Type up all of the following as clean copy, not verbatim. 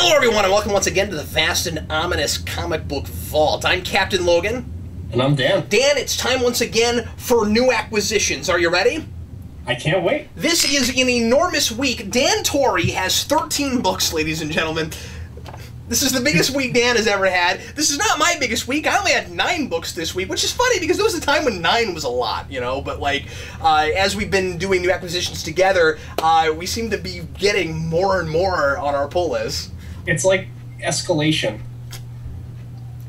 Hello everyone and welcome once again to the vast and ominous comic book vault. I'm Captain Logan. And I'm Dan. Dan, it's time once again for new acquisitions. Are you ready? I can't wait. This is an enormous week. Dan Torrey has 13 books, ladies and gentlemen. This is the biggest week Dan has ever had. This is not my biggest week. I only had 9 books this week, which is funny because there was a time when 9 was a lot, you know, but like, as we've been doing new acquisitions together, we seem to be getting more and more on our pull list. It's like escalation.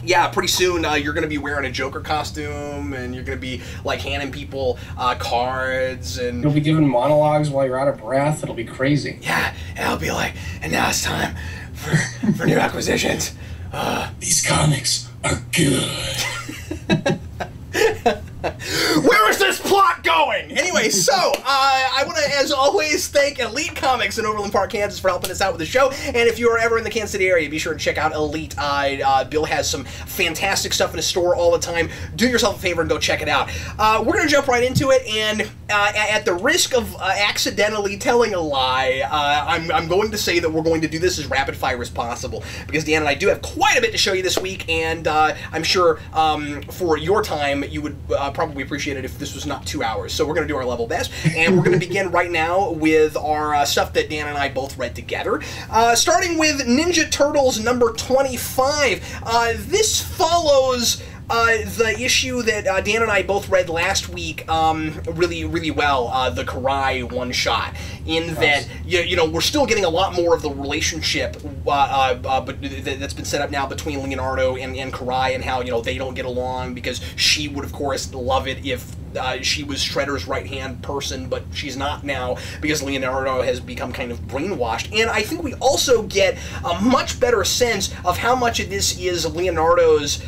Yeah, pretty soon you're going to be wearing a Joker costume, and you're going to be like handing people cards, and You'll be giving monologues while you're out of breath. It'll be crazy. yeah, and I'll be like, and now it's time for new acquisitions. These comics are good. Where is this plot going? Anyway, so, I want to, as always, thank Elite Comics in Overland Park, Kansas for helping us out with the show. And if you are ever in the Kansas City area, be sure to check out Elite. Bill has some fantastic stuff in his store all the time. Do yourself a favor and go check it out. We're going to jump right into it, and at the risk of accidentally telling a lie, I'm going to say that we're going to do this as rapid fire as possible, because Dan and I do have quite a bit to show you this week, and I'm sure for your time, you would probably appreciate it if this was not 2 hours. So we're going to do our level best, and we're going to begin right now with our stuff that Dan and I both read together. Starting with Ninja Turtles number 25. This follows the issue that Dan and I both read last week really well, the Karai one-shot, in that, you know, we're still getting a lot more of the relationship but that's been set up now between Leonardo and Karai, and how, you know, they don't get along because she would, of course, love it if she was Shredder's right-hand person, but she's not now because Leonardo has become kind of brainwashed. And I think we also get a much better sense of how much of this is Leonardo's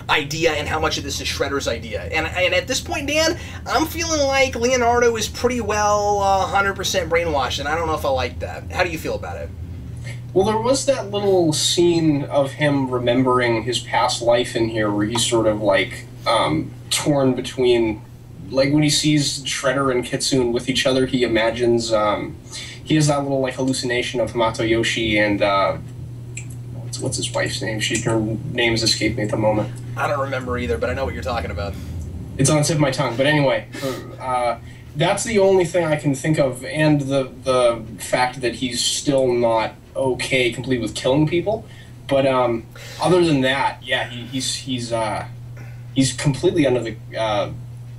idea and how much of this is Shredder's idea. And at this point, Dan, I'm feeling like Leonardo is pretty well 100% brainwashed, and I don't know if I like that. How do you feel about it? Well, there was that little scene of him remembering his past life in here where he's sort of like torn between, like when he sees Shredder and Kitsune with each other, he imagines, he has that little like hallucination of Hamato Yoshi and what's his wife's name? Her name has escaped me at the moment. I don't remember either, but I know what you're talking about. It's on the tip of my tongue. But anyway, that's the only thing I can think of, and the fact that he's still not okay completely with killing people. But other than that, yeah, he's completely under the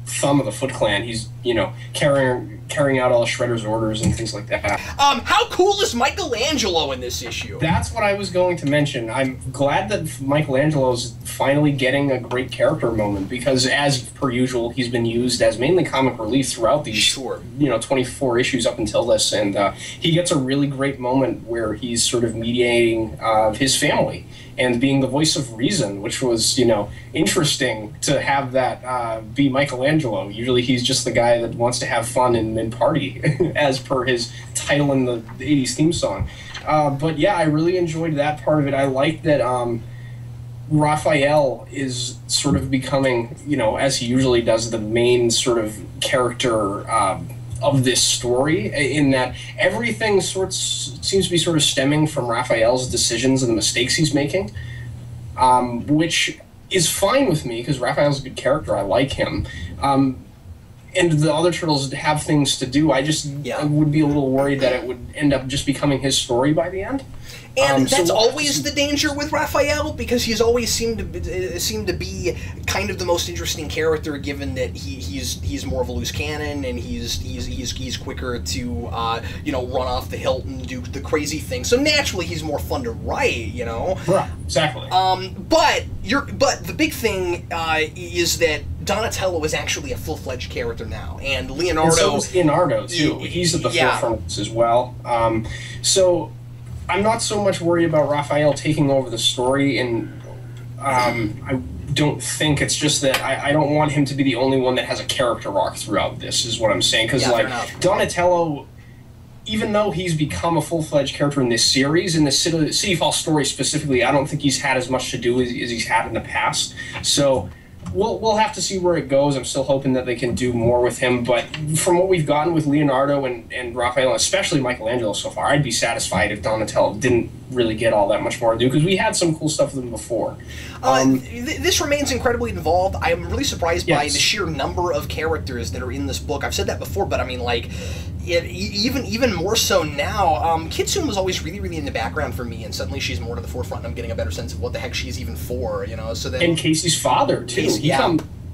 thumb of the Foot Clan. He's, you know, carrying out all of Shredder's orders and things like that. How cool is Michelangelo in this issue? That's what I was going to mention. I'm glad that Michelangelo's finally getting a great character moment, because as per usual, he's been used as mainly comic relief throughout these, you know, 24 issues up until this, and he gets a really great moment where he's sort of mediating his family and being the voice of reason, which was, you know, interesting to have that be Michelangelo. Usually he's just the guy that wants to have fun and party, as per his title in the 80s theme song. But yeah, I really enjoyed that part of it. I like that Raphael is sort of becoming, you know, as he usually does, the main sort of character of this story, in that everything seems to be sort of stemming from Raphael's decisions and the mistakes he's making, which is fine with me because Raphael's a good character. I like him. And the other turtles have things to do. I would be a little worried that it would end up just becoming his story by the end. And that's always the danger with Raphael, because he's always seemed to be kind of the most interesting character, given that he's more of a loose cannon, and he's quicker to you know, run off the hilt and do the crazy thing. So naturally he's more fun to write, you know. Right, exactly. But the big thing is that Donatello is actually a full-fledged character now, and Leonardo. And so is Leonardo too. He's at the forefront of this as well. So I'm not so much worried about Raphael taking over the story, and I don't think it's just that I don't want him to be the only one that has a character arc throughout this, is what I'm saying. Because, like, Donatello, even though he's become a full-fledged character in this series, in the City Fall story specifically, I don't think he's had as much to do as he's had in the past. So we'll have to see where it goes. I'm still hoping that they can do more with him, but from what we've gotten with Leonardo and Raphael, especially Michelangelo so far, I'd be satisfied if Donatello didn't really get all that much more to do, because we had some cool stuff with him before. This remains incredibly involved. I'm really surprised by the sheer number of characters that are in this book. I've said that before, but I mean, like, even more so now. Kitsune was always really, really in the background for me, and suddenly she's more to the forefront, and I'm getting a better sense of what the heck she's even for, you know. So then, and Casey's father too.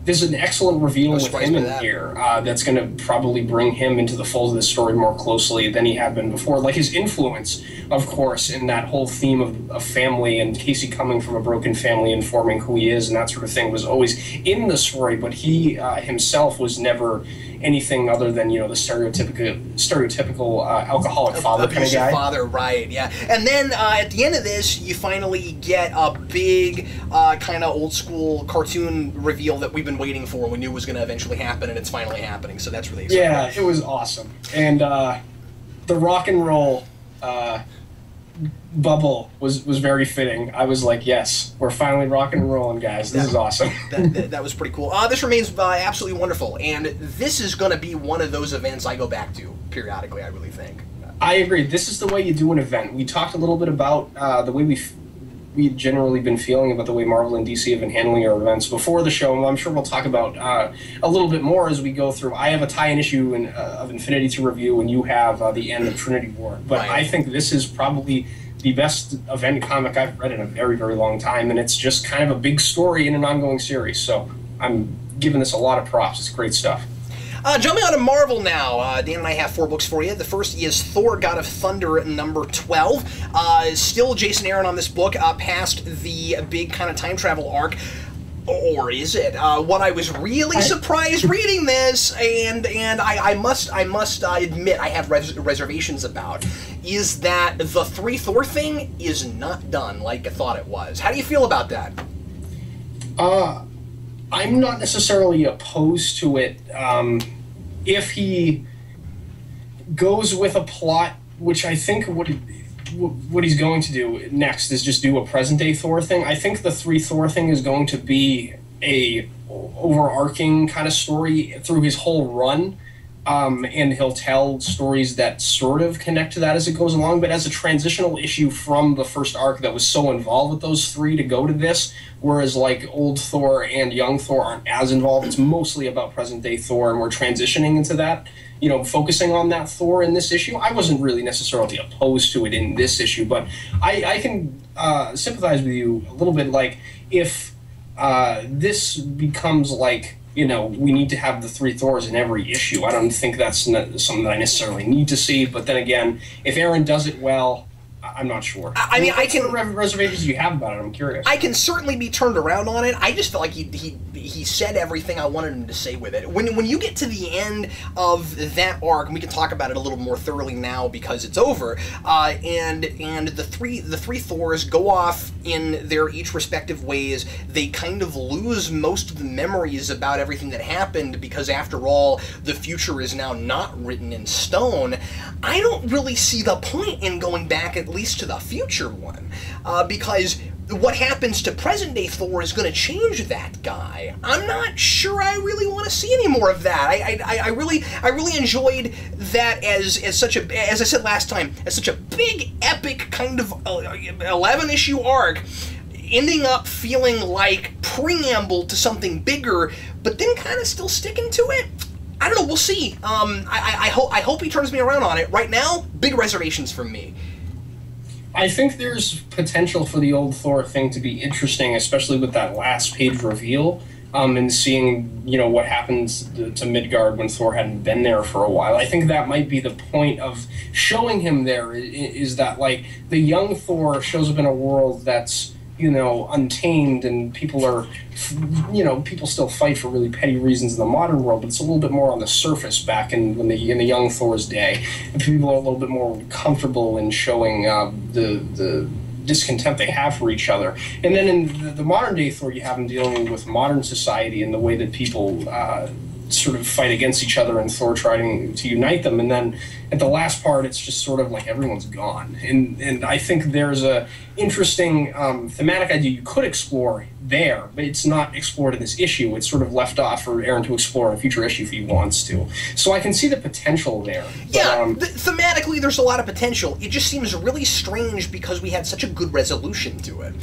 There's an excellent reveal with him in here that's going to probably bring him into the fold of the story more closely than he had been before. Like his influence, of course, in that whole theme of family and Casey coming from a broken family and forming who he is and that sort of thing was always in the story, but he himself was never anything other than, you know, the stereotypical alcoholic father kind of guy. Father, right? Yeah. And then at the end of this, you finally get a big kind of old school cartoon reveal that we've been waiting for. We knew was going to eventually happen, and it's finally happening. So that's really exciting. Yeah, it was awesome. And the rock and roll bubble was very fitting. I was like, yes, we're finally rock and rolling, guys. This is awesome. that was pretty cool. This remains absolutely wonderful, and this is going to be one of those events I go back to periodically, I really think. I agree. This is the way you do an event. We talked a little bit about the way we've generally been feeling about the way Marvel and DC have been handling our events before the show, and I'm sure we'll talk about a little bit more as we go through. I have a tie-in issue of Infinity to review, and you have the end of Trinity War. But right. I think this is probably the best event comic I've read in a very, very long time, and it's just kind of a big story in an ongoing series. So I'm giving this a lot of props. It's great stuff. Jumping on to Marvel now, Dan and I have 4 books for you. The first is Thor God of Thunder number 12. Still Jason Aaron on this book, past the big kind of time travel arc. Or is it? What I was really surprised reading this, and I must admit I have reservations about, is that the 3 Thor thing is not done like I thought it was. How do you feel about that? I'm not necessarily opposed to it if he goes with a plot, which I think what he's going to do next is just do a present-day Thor thing. I think the 3 Thor thing is going to be a overarching kind of story through his whole run, and he'll tell stories that sort of connect to that as it goes along, but as a transitional issue from the first arc that was so involved with those 3 to go to this, whereas like old Thor and young Thor aren't as involved. It's mostly about present-day Thor, and we're transitioning into that, you know, focusing on that Thor in this issue. I wasn't really necessarily opposed to it in this issue, but I can sympathize with you a little bit. Like, if this becomes like, you know, we need to have the 3 Thors in every issue, I don't think that's something that I necessarily need to see. But then again, if Aaron does it well, I'm not sure. I mean, I can... What reservations you have about it? I'm curious. I can certainly be turned around on it. I just felt like he said everything I wanted him to say with it. When you get to the end of that arc, and we can talk about it a little more thoroughly now because it's over, and the three Thors go off in their each respective ways. They kind of lose most of the memories about everything that happened because, after all, the future is now not written in stone. I don't really see the point in going back at least to the future one, because what happens to present-day Thor is going to change that guy. I'm not sure I really want to see any more of that. I really enjoyed that as such a, as I said last time, as such a big, epic kind of 11-issue arc, ending up feeling like preamble to something bigger, but then kind of still sticking to it. I don't know. We'll see. I hope he turns me around on it. Right now, big reservations from me. I think there's potential for the old Thor thing to be interesting, especially with that last page reveal, and seeing, you know, what happens to Midgard when Thor hadn't been there for a while. I think that might be the point of showing him there, is that, like, the young Thor shows up in a world that's, you know, untamed, and people are, you know, people still fight for really petty reasons in the modern world, but it's a little bit more on the surface back in the young Thor's day. And people are a little bit more comfortable in showing the discontent they have for each other. And then in the modern day Thor, you have him dealing with modern society and the way that people sort of fight against each other, and Thor trying to unite them. And then at the last part, it's just sort of like everyone's gone. And I think there's a interesting thematic idea you could explore there, but it's not explored in this issue. It's sort of left off for Aaron to explore in a future issue if he wants to. So I can see the potential there. But, yeah, thematically there's a lot of potential. It just seems really strange because we had such a good resolution to it.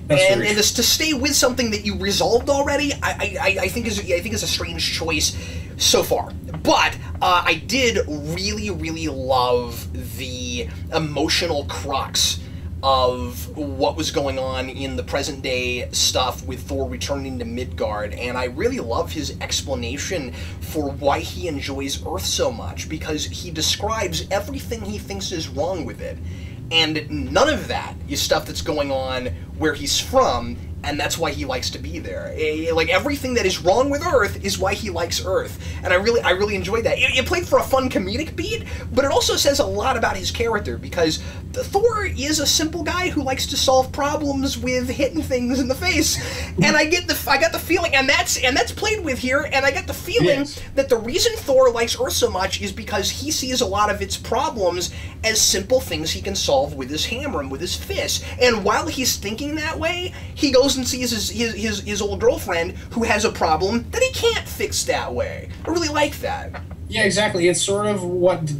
And to stay with something that you resolved already, I think is a strange choice so far. But I did really, really love the emotional crux of what was going on in the present day stuff with Thor returning to Midgard, and I really love his explanation for why he enjoys Earth so much, because he describes everything he thinks is wrong with it, and none of that is stuff that's going on where he's from, and that's why he likes to be there. Like, everything that is wrong with Earth is why he likes Earth, and I really enjoyed that. It played for a fun comedic beat, but it also says a lot about his character, because Thor is a simple guy who likes to solve problems with hitting things in the face, and I got the feeling, and that's played with here, and I get the feeling that the reason Thor likes Earth so much is because he sees a lot of its problems as simple things he can solve with his hammer and with his fist, and while he's thinking that way, he goes and sees his old girlfriend who has a problem that he can't fix that way. I really like that. Yeah, exactly. It's sort of what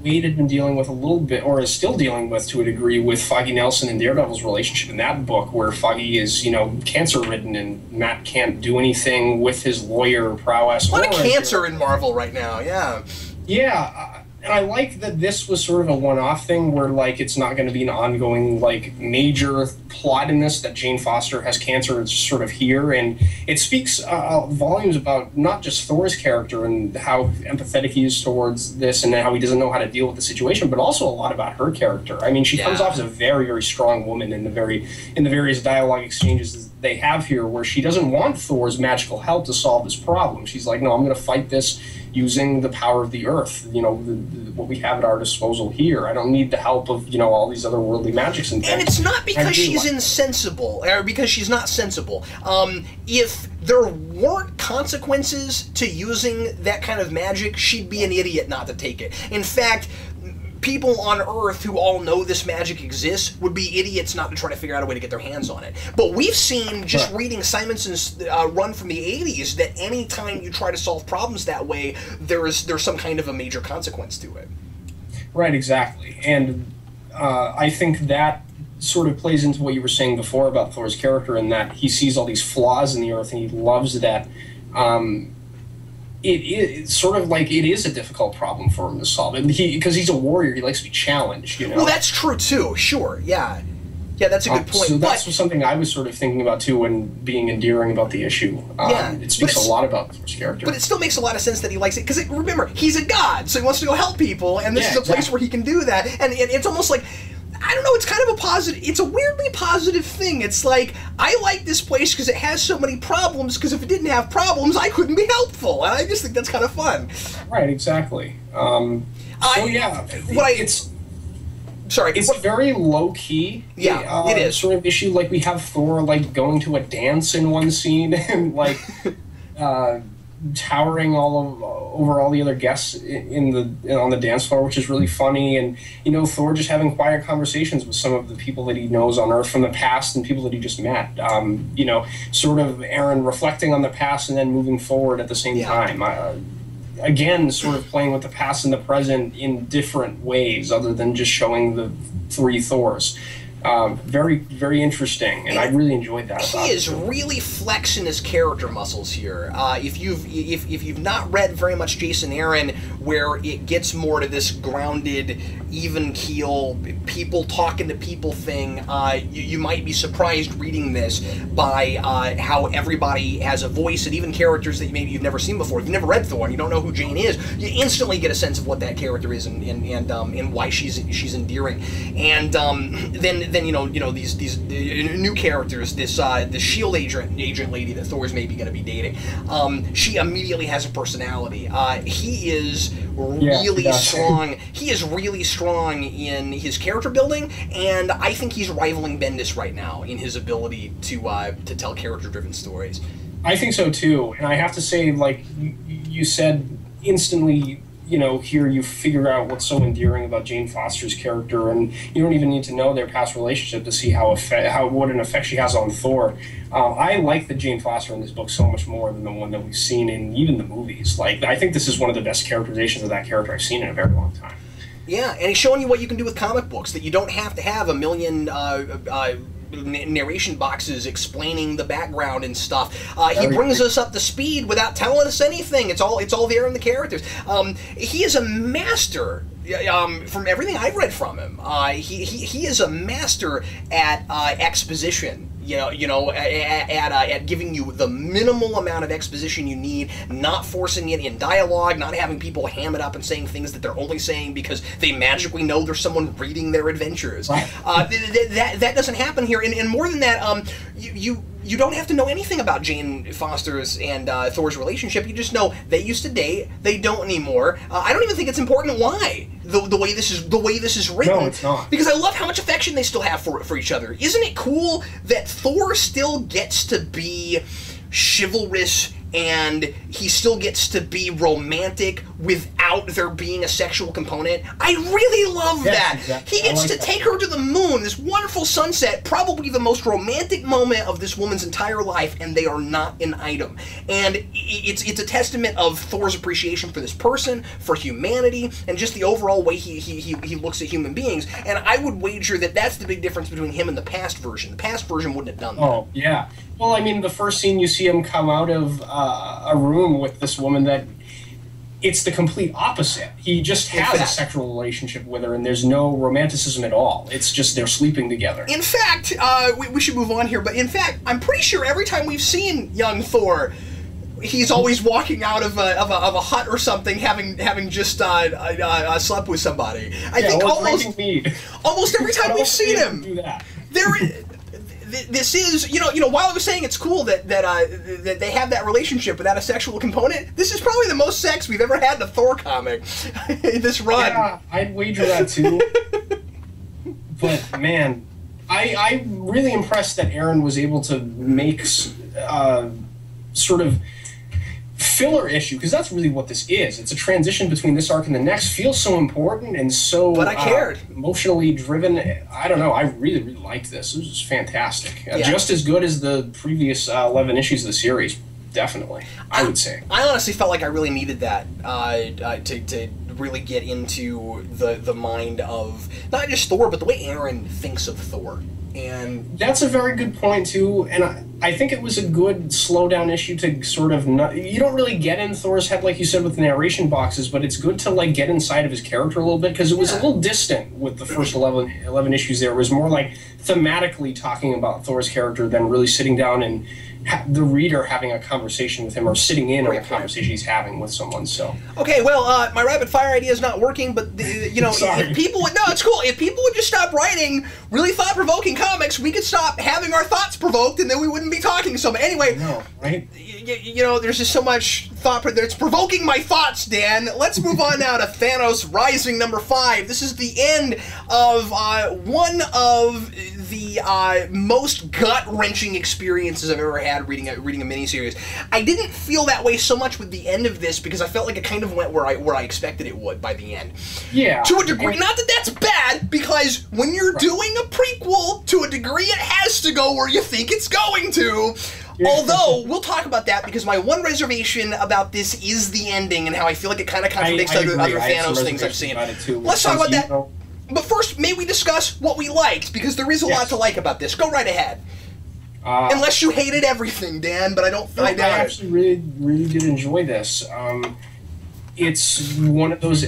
Wade had been dealing with a little bit, or is still dealing with to a degree, with Foggy Nelson and Daredevil's relationship in that book, where Foggy is, cancer-ridden and Matt can't do anything with his lawyer prowess. A lot of cancer in Marvel right now, yeah. Yeah, and I like that this was sort of a one-off thing where, like, it's not going to be an ongoing, like, major plot in this, that Jane Foster has cancer. It's just sort of here, and it speaks volumes about not just Thor's character and how empathetic he is towards this and how he doesn't know how to deal with the situation, but also a lot about her character. I mean, she comes off as a very, very strong woman in the various dialogue exchanges they have here, where she doesn't want Thor's magical help to solve this problem. She's like, no, I'm going to fight this using the power of the earth, what we have at our disposal here. I don't need the help of, all these other worldly magics and things. And it's not because she's insensible, or because she's not sensible. If there weren't consequences to using that kind of magic, she'd be an idiot not to take it. In fact, people on Earth who all know this magic exists would be idiots not to try to figure out a way to get their hands on it. But we've seen, just reading Simonson's run from the 80s, that any time you try to solve problems that way, there's some kind of a major consequence to it. Right, exactly. And I think that sort of plays into what you were saying before about Thor's character, in that he sees all these flaws in the Earth and he loves that. It's sort of like it is a difficult problem for him to solve, because he's a warrior. He likes to be challenged. Well, that's true too. Sure, yeah, that's a good point. So that's something I was sort of thinking about too when being endearing about the issue. It speaks a lot about his character. But it still makes a lot of sense that he likes it, because remember, he's a god, so he wants to go help people, and this is a place where he can do that. And it's almost like, I don't know, it's kind of a positive, it's a weirdly positive thing. It's like, I like this place because it has so many problems, because if it didn't have problems, I couldn't be helpful. And I just think that's kind of fun. Right, exactly. It's very low-key. Yeah, it is. Sort of issue, like we have Thor, like, going to a dance in one scene, and, like, towering over all the other guests on the dance floor, which is really funny. And Thor just having quiet conversations with some of the people that he knows on Earth from the past and people that he just met. Sort of Aaron reflecting on the past and then moving forward at the same time. Again, sort of playing with the past and the present in different ways, other than just showing the three Thors. Very, very interesting, and I really enjoyed that. He is really flexing his character muscles here. If you've not read very much Jason Aaron, where it gets more to this grounded, even keel, people talking to people thing, you might be surprised reading this by how everybody has a voice, and even characters that maybe you've never seen before. If you've never read Thor and you don't know who Jane is, you instantly get a sense of what that character is and why she's endearing. And then these new characters, this S.H.I.E.L.D. agent lady that Thor's maybe going to be dating, she immediately has a personality. He is really strong. He is really strong in his character building, and I think he's rivaling Bendis right now in his ability to tell character-driven stories. I think so too, and I have to say, like you said, instantly you know, here you figure out what's so endearing about Jane Foster's character, and you don't even need to know their past relationship to see what an effect she has on Thor. I like the Jane Foster in this book so much more than the one that we've seen in even the movies. Like, I think this is one of the best characterizations of that character I've seen in a very long time. Yeah, and he's showing you what you can do with comic books, that you don't have to have a million narration boxes explaining the background and stuff. He brings us up to speed without telling us anything. It's all there in the characters. He is a master. From everything I've read from him, he is a master at exposition. At giving you the minimal amount of exposition you need, not forcing it in dialogue, not having people ham it up and saying things that they're only saying because they magically know there's someone reading their adventures. Right. That doesn't happen here, and more than that, you don't have to know anything about Jane Foster's and Thor's relationship. You just know they used to date, they don't anymore. I don't even think it's important why the way this is written. No, it's not. Because I love how much affection they still have for each other. Isn't it cool that Thor still gets to be chivalrous and he still gets to be romantic without there being a sexual component? I really love that. Exactly. He gets to take her to the moon, this wonderful sunset, probably the most romantic moment of this woman's entire life, and they are not an item. And it's a testament of Thor's appreciation for this person, for humanity, and just the overall way he looks at human beings. And I would wager that that's the big difference between him and the past version. The past version wouldn't have done that. Oh, yeah. Well, I mean, the first scene you see him come out of a room with this woman that it's the complete opposite. He just has a sexual relationship with her, and there's no romanticism at all. It's just they're sleeping together. In fact, we should move on here, but in fact, I'm pretty sure every time we've seen young Thor, he's always walking out of a hut or something, having just slept with somebody. I think almost every time we've seen him, this is, while I was saying it's cool that they have that relationship without a sexual component, this is probably the most sex we've ever had in a Thor comic. This run. Yeah, I'd wager that too. But man, I'm really impressed that Aaron was able to make sort of filler issue, because that's really what this is. It's a transition between this arc and the next. Feels so important and so but I cared. Emotionally driven. I don't know. I really, really liked this. It was fantastic. Just as good as the previous 11 issues of the series. Definitely, I would say. I honestly felt like I really needed that to really get into the mind of not just Thor, but the way Aaron thinks of Thor. And that's a very good point too, and I think it was a good slow down issue to sort of you don't really get in Thor's head like you said with the narration boxes, but it's good to like get inside of his character a little bit, because it was a little distant with the first 11 issues there. It was more like thematically talking about Thor's character than really sitting down and the reader having a conversation with him, or sitting in on a conversation he's having with someone. So okay, well, my rapid fire idea is not working, but if people would it's cool. If people would just stop writing really thought provoking comics, we could stop having our thoughts provoked, and then we wouldn't be talking so much. Anyway, right? There's just so much thought that's provoking my thoughts, Dan. Let's move on now to Thanos Rising number 5. This is the end of one of the most gut-wrenching experiences I've ever had reading a miniseries. I didn't feel that way so much with the end of this, because I felt like it kind of went where I expected it would by the end. Yeah. To a degree. Not that that's bad, because when you're doing a prequel, to a degree it has to go where you think it's going to. Although, we'll talk about that, because my one reservation about this is the ending and how I feel like it kind of contradicts other Thanos things I've seen. Let's talk about that. But first, may we discuss what we liked, because there is a lot to like about this. Go right ahead. Unless you hated everything, Dan, but I doubt it. I actually really, really did enjoy this. It's one of those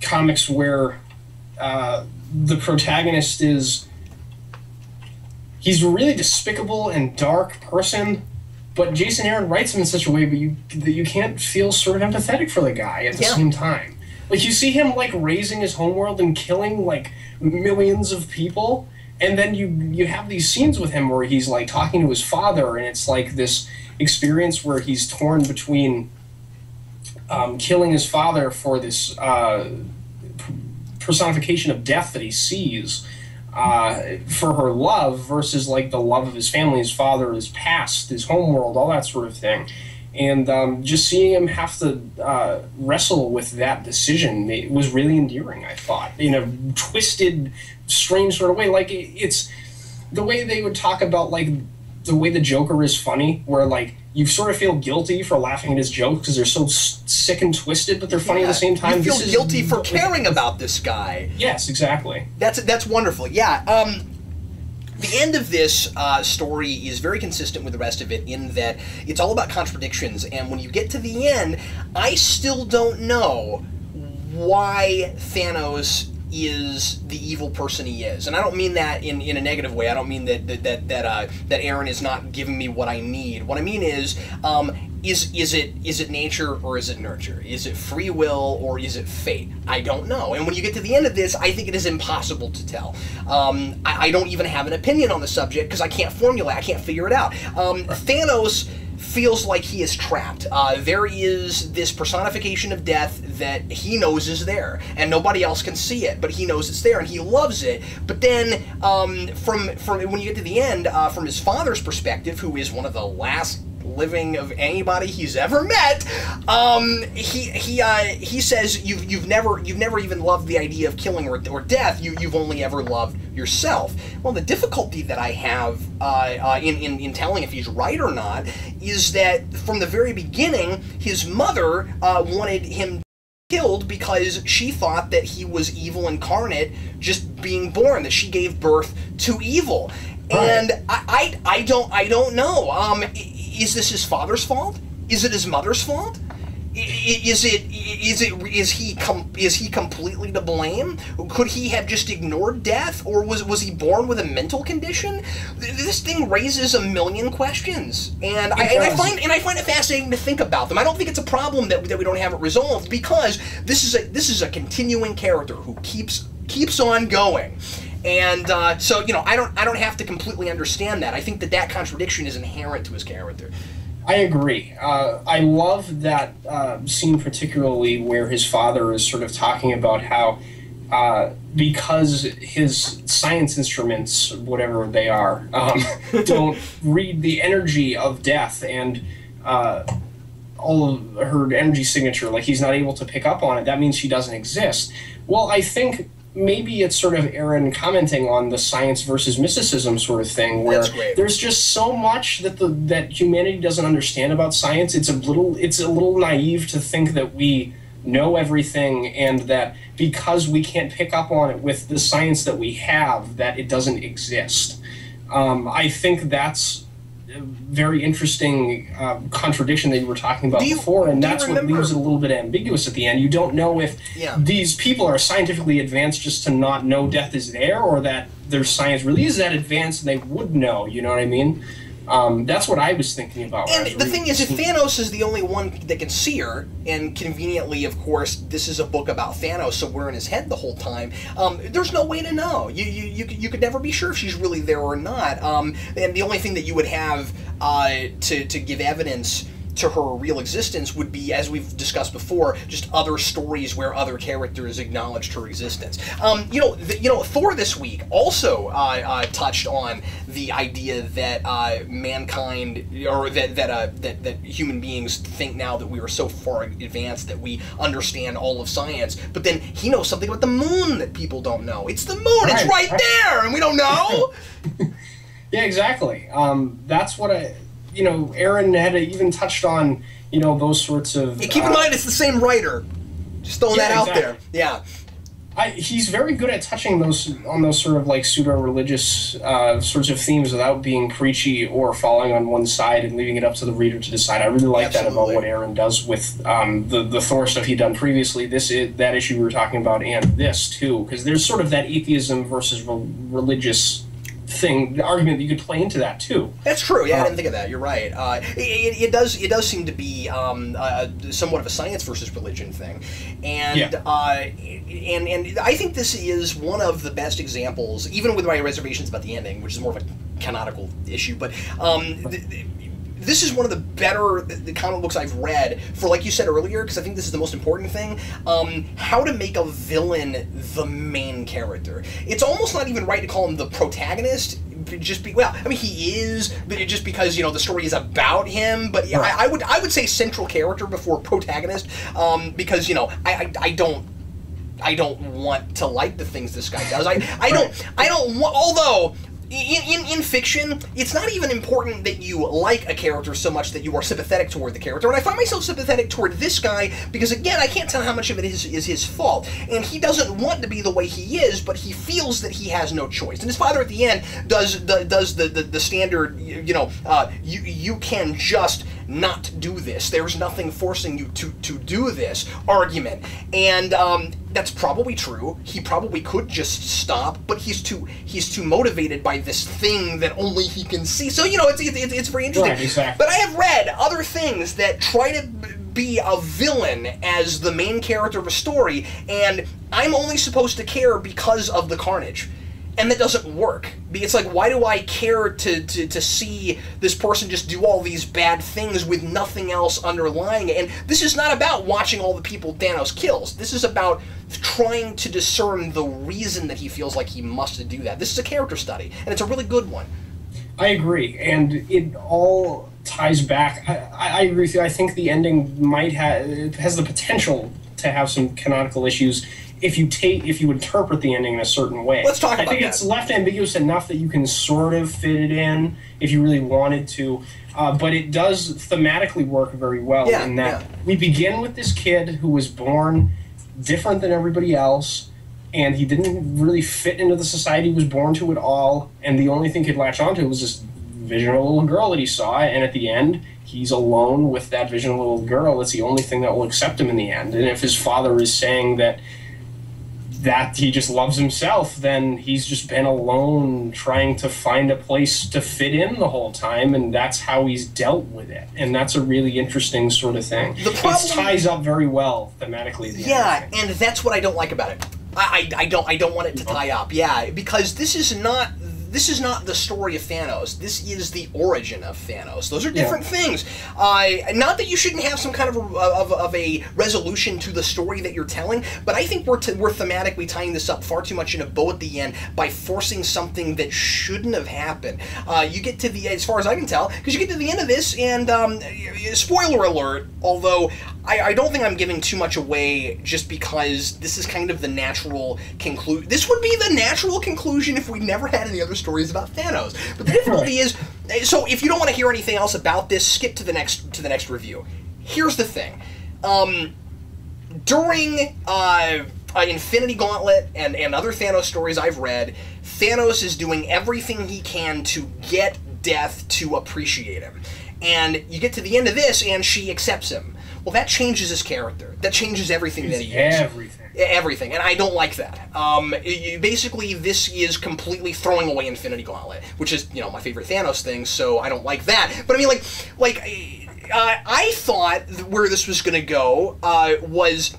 comics where the protagonist he's a really despicable and dark person, but Jason Aaron writes him in such a way that you can't feel sort of empathetic for the guy at the same time. Like, you see him, like, raising his homeworld and killing, like, millions of people, and then you have these scenes with him where he's, like, talking to his father, and it's, like, this experience where he's torn between killing his father for this personification of death that he sees for her love, versus, like, the love of his family, his father, his past, his homeworld, all that sort of thing. And just seeing him have to wrestle with that decision, it was really endearing, I thought, in a twisted, strange sort of way. Like, it's the way they would talk about, like, the way the Joker is funny, where, like, you sort of feel guilty for laughing at his jokes because they're so sick and twisted, but they're funny at the same time. You feel guilty for caring about this guy. Yes, exactly. That's wonderful. Yeah. The end of this story is very consistent with the rest of it in that it's all about contradictions, and when you get to the end, I still don't know why Thanos is the evil person he is. And I don't mean that in a negative way. I don't mean that Aaron is not giving me what I need. What I mean is it nature or is it nurture? Is it free will or is it fate? I don't know. And when you get to the end of this, I think it is impossible to tell. I don't even have an opinion on the subject because I can't formulate, I can't figure it out. Thanos feels like he is trapped. There is this personification of death that he knows is there, and nobody else can see it, but he knows it's there, and he loves it. But then, from when you get to the end, from his father's perspective, who is one of the last living of anybody he's ever met, he says you've never even loved the idea of killing or death. You've only ever loved yourself. Well, the difficulty that I have in telling if he's right or not is that from the very beginning, his mother wanted him killed because she thought that he was evil incarnate, just being born, that she gave birth to evil. Right. And I don't know. Is this his father's fault? Is it his mother's fault? Is he completely to blame? Could he have just ignored death, or was he born with a mental condition? This thing raises a million questions, and I find it fascinating to think about them. I don't think it's a problem that we don't have it resolved, because this is a continuing character who keeps on going. And so, you know, I don't have to completely understand that. I think that contradiction is inherent to his character. I agree. I love that scene particularly where his father is sort of talking about how because his science instruments, whatever they are, don't read the energy of death and all of her energy signature, like he's not able to pick up on it, that means she doesn't exist. Well, I think maybe it's sort of Aaron commenting on the science versus mysticism sort of thing, where there's just so much that humanity doesn't understand about science. It's a little naive to think that we know everything, and that because we can't pick up on it with the science that we have, that it doesn't exist. I think that's a very interesting contradiction that you were talking about before, and that's what leaves it a little bit ambiguous at the end. You don't know if these people are scientifically advanced just to not know death is there, or that their science really is that advanced and they would know, you know what I mean? That's what I was thinking about. And the thing is, if Thanos is the only one that can see her, and conveniently, of course, this is a book about Thanos, so we're in his head the whole time, there's no way to know. You could never be sure if she's really there or not. And the only thing that you would have to give evidence to her real existence would be, as we've discussed before, just other stories where other characters acknowledged her existence. Thor this week also touched on the idea that mankind, or that human beings think now that we are so far advanced that we understand all of science. But then he knows something about the moon that people don't know. It's the moon. It's right there, and we don't know. Yeah, exactly. That's what Aaron had even touched on, those sorts of... Keep in mind, it's the same writer. Just throwing that out there. Yeah. He's very good at touching on those sort of like pseudo-religious sorts of themes without being preachy or falling on one side and leaving it up to the reader to decide. I really like that about what Aaron does with the Thor stuff he'd done previously. That issue we were talking about, and this too, because there's sort of that atheism versus religious thing, the argument that you could play into that too. That's true. Yeah, I didn't think of that. You're right. It does seem to be somewhat of a science versus religion thing, and I think this is one of the best examples, even with my reservations about the ending, which is more of a canonical issue, but this is one of the better comic books I've read for, like you said earlier, because I think this is the most important thing, how to make a villain the main character. It's almost not even right to call him the protagonist, he is, but just because the story is about him. But yeah, right. I would say central character before protagonist, because I don't want to like the things this guy does. I don't want, although. In fiction, it's not even important that you like a character so much that you are sympathetic toward the character, and I find myself sympathetic toward this guy because, again, I can't tell how much of it is his fault, and he doesn't want to be the way he is, but he feels that he has no choice. And his father at the end does the standard, you can just not do this. There's nothing forcing you to do this argument, and that's probably true. He probably could just stop, but he's too motivated by this thing that only he can see. So it's very interesting. Right, exactly. But I have read other things that try to be a villain as the main character of a story, and I'm only supposed to care because of the carnage. And that doesn't work. It's like, why do I care to see this person just do all these bad things with nothing else underlying it? And this is not about watching all the people Thanos kills. This is about trying to discern the reason that he feels like he must do that. This is a character study, and it's a really good one. I agree, and it all ties back. I agree with you. I think the ending has the potential to have some canonical issues if you interpret the ending in a certain way. Let's talk about that. I think it's left ambiguous enough that you can sort of fit it in if you really wanted to, but it does thematically work very well in that we begin with this kid who was born different than everybody else, and he didn't really fit into the society he was born to at all, and the only thing he could latch onto was this vision of a little girl that he saw, and at the end, he's alone with that vision of a little girl. It's the only thing that will accept him in the end. And if his father is saying that he just loves himself, then he's just been alone trying to find a place to fit in the whole time, and that's how he's dealt with it. And that's a really interesting sort of thing. It ties up very well thematically. Yeah, and that's what I don't like about it. I don't want it to tie up. Yeah, because this is not the story of Thanos. This is the origin of Thanos. Those are different things. Not that you shouldn't have some kind of a resolution to the story that you're telling, but I think we're thematically tying this up far too much in a bow at the end by forcing something that shouldn't have happened. You get to the, as far as I can tell, because you get to the end of this, and spoiler alert, although I don't think I'm giving too much away just because this is kind of the natural conclusion. This would be the natural conclusion if we never had any other stories about Thanos. But the difficulty is, so if you don't want to hear anything else about this, skip to the next review. Here's the thing. During Infinity Gauntlet and other Thanos stories I've read, Thanos is doing everything he can to get Death to appreciate him. And you get to the end of this, and she accepts him. Well, that changes his character. That changes everything that he is. Everything, and I don't like that. Basically, this is completely throwing away Infinity Gauntlet, which is, my favorite Thanos thing, so I don't like that. But I mean, I thought where this was going to go was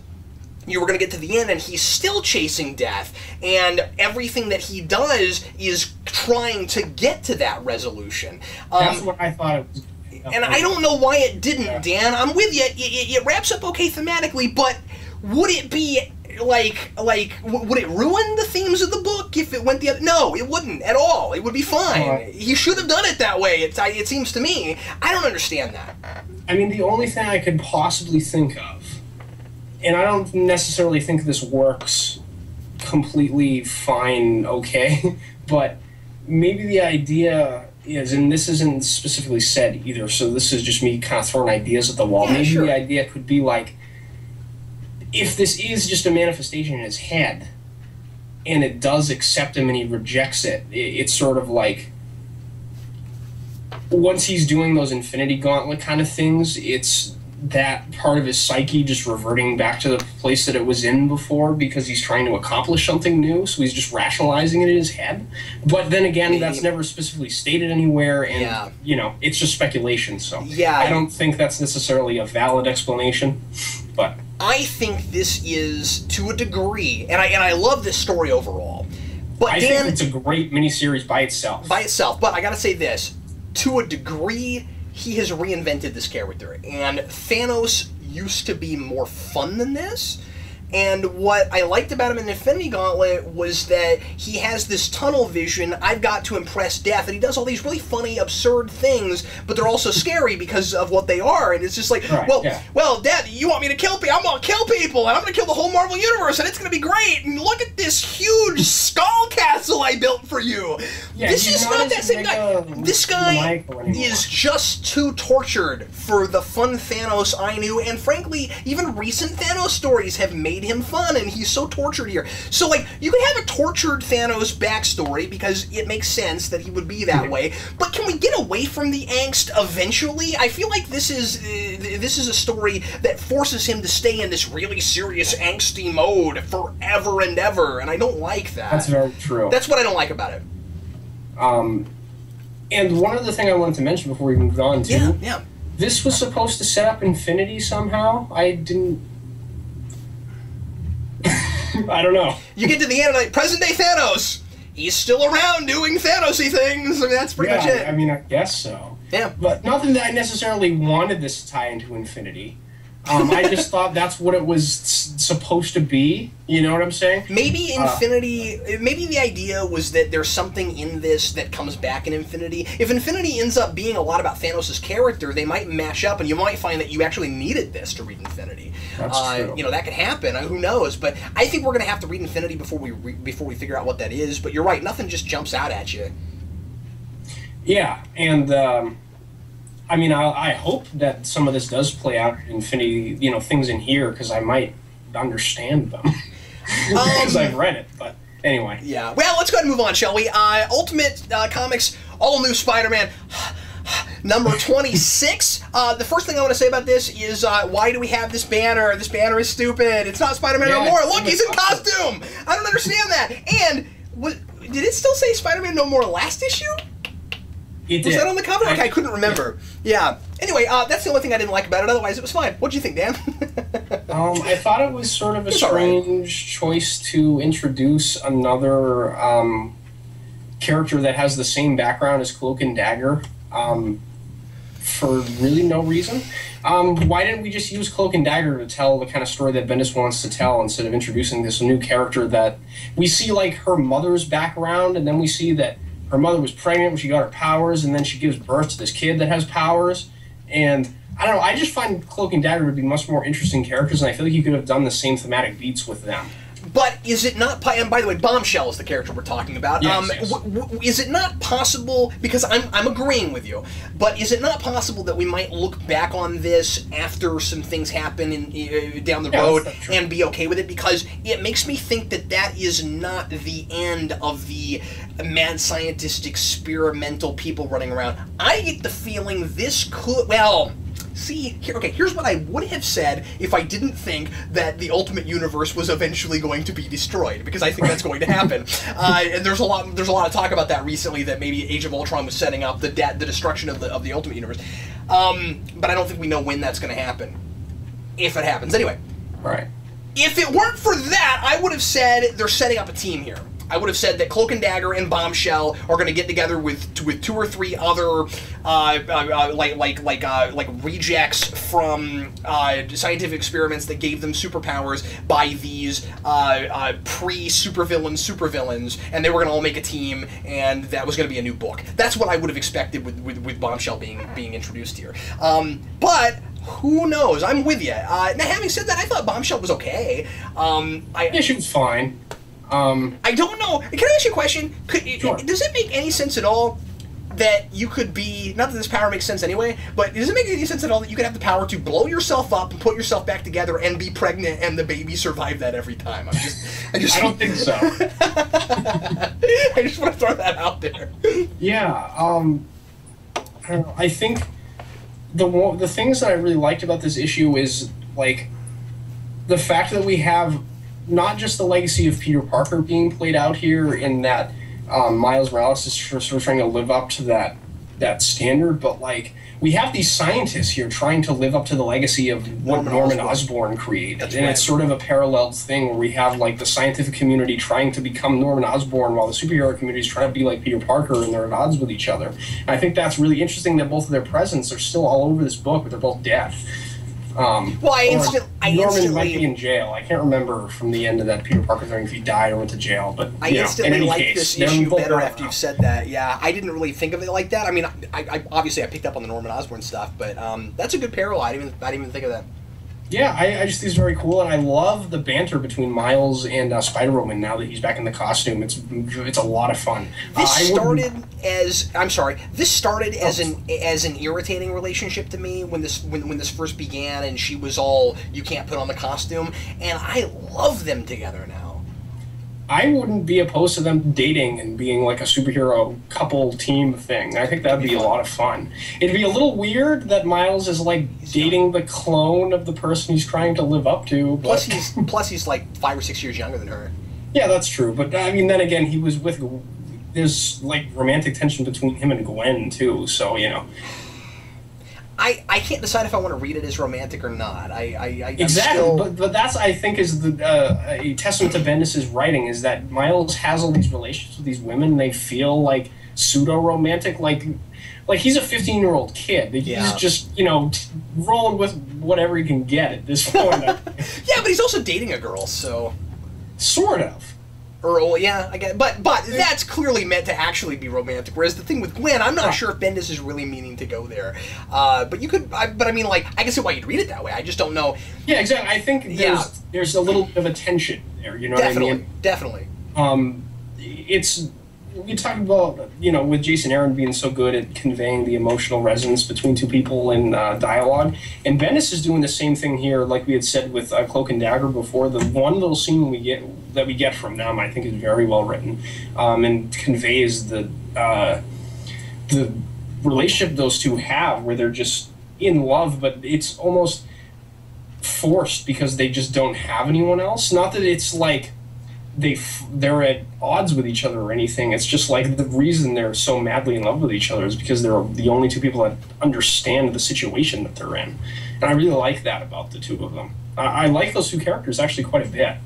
you were going to get to the end, and he's still chasing Death, and everything that he does is trying to get to that resolution. That's what I thought it was. And I don't know why it didn't, Dan. I'm with you. It wraps up okay thematically, but would it be would it ruin the themes of the book if it went the other? No, it wouldn't at all. It would be fine. He should have done it that way. It seems to me. I don't understand that. I mean, the only thing I could possibly think of, and I don't necessarily think this works completely fine, okay, but maybe the idea is, and this isn't specifically said either, so this is just me kind of throwing ideas at the wall. Maybe the idea could be if this is just a manifestation in his head, and it does accept him and he rejects it, it's sort of like, once he's doing those Infinity Gauntlet kind of things, it's that part of his psyche just reverting back to the place that it was in before because he's trying to accomplish something new, so he's just rationalizing it in his head. But then again, that's never specifically stated anywhere, and, it's just speculation, so I don't think that's necessarily a valid explanation, but I think this is, to a degree, and I love this story overall, but I think it's a great miniseries by itself. But I gotta say this, to a degree, he has reinvented this character, and Thanos used to be more fun than this, And what I liked about him in Infinity Gauntlet was that he has this tunnel vision, I've got to impress death, and he does all these really funny, absurd things, but they're also scary because of what they are, and it's just like, well, Dad, you want me to kill people? I'm going to kill people, and I'm going to kill the whole Marvel Universe, and it's going to be great, and look at this huge skull castle I built for you. Yeah, this is not that same guy. This guy is just too tortured for the fun Thanos I knew, and frankly, even recent Thanos stories have made him fun, and he's so tortured here. So, like, you can have a tortured Thanos backstory, because it makes sense that he would be that way, but can we get away from the angst eventually? I feel like this is a story that forces him to stay in this really serious angsty mode forever and ever, and I don't like that. That's very true. That's what I don't like about it. And one other thing I wanted to mention before we moved on, too. Yeah. This was supposed to set up Infinity somehow. I didn't... I don't know. You get to the end of, like, present-day Thanos. He's still around doing Thanos-y things. I mean, that's pretty much it. I mean, I guess so. Yeah. But nothing that I necessarily wanted this to tie into Infinity. I just thought that's what it was supposed to be. You know what I'm saying? Maybe Infinity... maybe the idea was that there's something in this that comes back in Infinity. If Infinity ends up being a lot about Thanos' character, they might mash up, and you might find that you actually needed this to read Infinity. That's true. You know, that could happen. Who knows? But I think we're going to have to read Infinity before we figure out what that is. But you're right. Nothing just jumps out at you. Yeah, and... I mean, I hope that some of this does play out in Infinity, you know, things in here, because I might understand them. Because I've read it, but anyway. Yeah. Well, let's go ahead and move on, shall we? Ultimate Comics, all-new Spider-Man, number 26. The first thing I want to say about this is, why do we have this banner? This banner is stupid. It's not Spider-Man no more. Look, he's in costume! I don't understand that. And, did it still say Spider-Man No More last issue? Was that on the cover? Okay, I couldn't remember. Yeah. Anyway, that's the only thing I didn't like about it. Otherwise, it was fine. What'd you think, Dan? I thought it was sort of a strange choice to introduce another character that has the same background as Cloak and Dagger for really no reason. Why didn't we just use Cloak and Dagger to tell the kind of story that Bendis wants to tell instead of introducing this new character that we see, like, her mother's background, and then we see that her mother was pregnant when she got her powers, and then she gives birth to this kid that has powers. And I don't know, I just find Cloak and Dagger would be much more interesting characters, and I feel like you could have done the same thematic beats with them. But is it not... And by the way, Bombshell is the character we're talking about. Yes. Is it not possible... Because I'm agreeing with you. But is it not possible that we might look back on this after some things happen down the road and be okay with it? Because it makes me think that that is not the end of the mad scientist experimental people running around. I get the feeling this could... Well... See, here's what I would have said if I didn't think that the Ultimate Universe was eventually going to be destroyed, because I think that's going to happen. And there's a lot of talk about that recently, that maybe Age of Ultron was setting up the destruction of the Ultimate Universe. But I don't think we know when that's going to happen, if it happens. Anyway, right. If it weren't for that, I would have said they're setting up a team here. I would have said that Cloak and Dagger and Bombshell are going to get together with 2 or 3 other like rejects from scientific experiments that gave them superpowers by these pre-supervillains, and they were going to all make a team, and that was going to be a new book. That's what I would have expected with Bombshell being introduced here. But who knows? I'm with you. Now, having said that, I thought Bombshell was okay. Yeah, she was fine. I don't know. Can I ask you a question? Sure. Does it make any sense at all that you could be... Not that this power makes sense anyway, but does it make any sense at all that you could have the power to blow yourself up and put yourself back together and be pregnant and the baby survive that every time? I don't think so. I just want to throw that out there. Yeah, I don't know. I think the things that I really liked about this issue is, like, the fact that we have not just the legacy of Peter Parker being played out here in that Miles Morales is sort of trying to live up to that standard, but, like, we have these scientists here trying to live up to the legacy of what Norman Osborn created. That's and right. It's sort of a parallel thing where we have, like, the scientific community trying to become Norman Osborn while the superhero community is trying to be like Peter Parker, and they're at odds with each other. And I think that's really interesting that both of their presence are still all over this book, but they're both dead. Well, I Norman might be in jail. I can't remember from the end of that Peter Parker thing if he died or went to jail, but I instantly like this issue better after you've said that. Yeah, I didn't really think of it like that. I mean, I obviously I picked up on the Norman Osborn stuff, but that's a good parallel. I didn't even think of that. Yeah, I just think it's very cool, and I love the banter between Miles and Spider-Woman now that he's back in the costume. It's a lot of fun. This started as an irritating relationship to me when this first began, and she was all, you can't put on the costume, and I love them together now. I wouldn't be opposed to them dating and being like a superhero couple team thing. I think that'd be a lot of fun. It'd be a little weird that Miles is like dating the clone of the person he's trying to live up to. But... Plus he's like 5 or 6 years younger than her. Yeah, that's true. But I mean, then again, he was with. There's like romantic tension between him and Gwen too. So you know. I can't decide if I want to read it as romantic or not. Exactly, still... but that's, I think, is a testament to Bendis' writing, is that Miles has all these relationships with these women, and they feel like pseudo-romantic, like he's a 15-year-old kid. He's just, you know, rolling with whatever he can get at this point. Yeah, but he's also dating a girl, so... Sort of. Earl, yeah, I get, but that's clearly meant to actually be romantic. Whereas the thing with Gwen, I'm not sure if Bendis is really meaning to go there. But you could, but I mean, like, I can see why you'd read it that way. I just don't know. Yeah, exactly. I think there's a little bit of a tension there. You know what I mean? Definitely. It's. We talked about, you know, with Jason Aaron being so good at conveying the emotional resonance between two people in dialogue, and Bendis is doing the same thing here, like we had said with Cloak and Dagger before. The one little scene we get from them, I think, is very well written, and conveys the relationship those two have, where they're just in love, but it's almost forced because they just don't have anyone else. Not that it's like they're at odds with each other or anything. It's just like the reason they're so madly in love with each other is because they're the only two people that understand the situation that they're in. And I really like that about the two of them. I like those two characters actually quite a bit.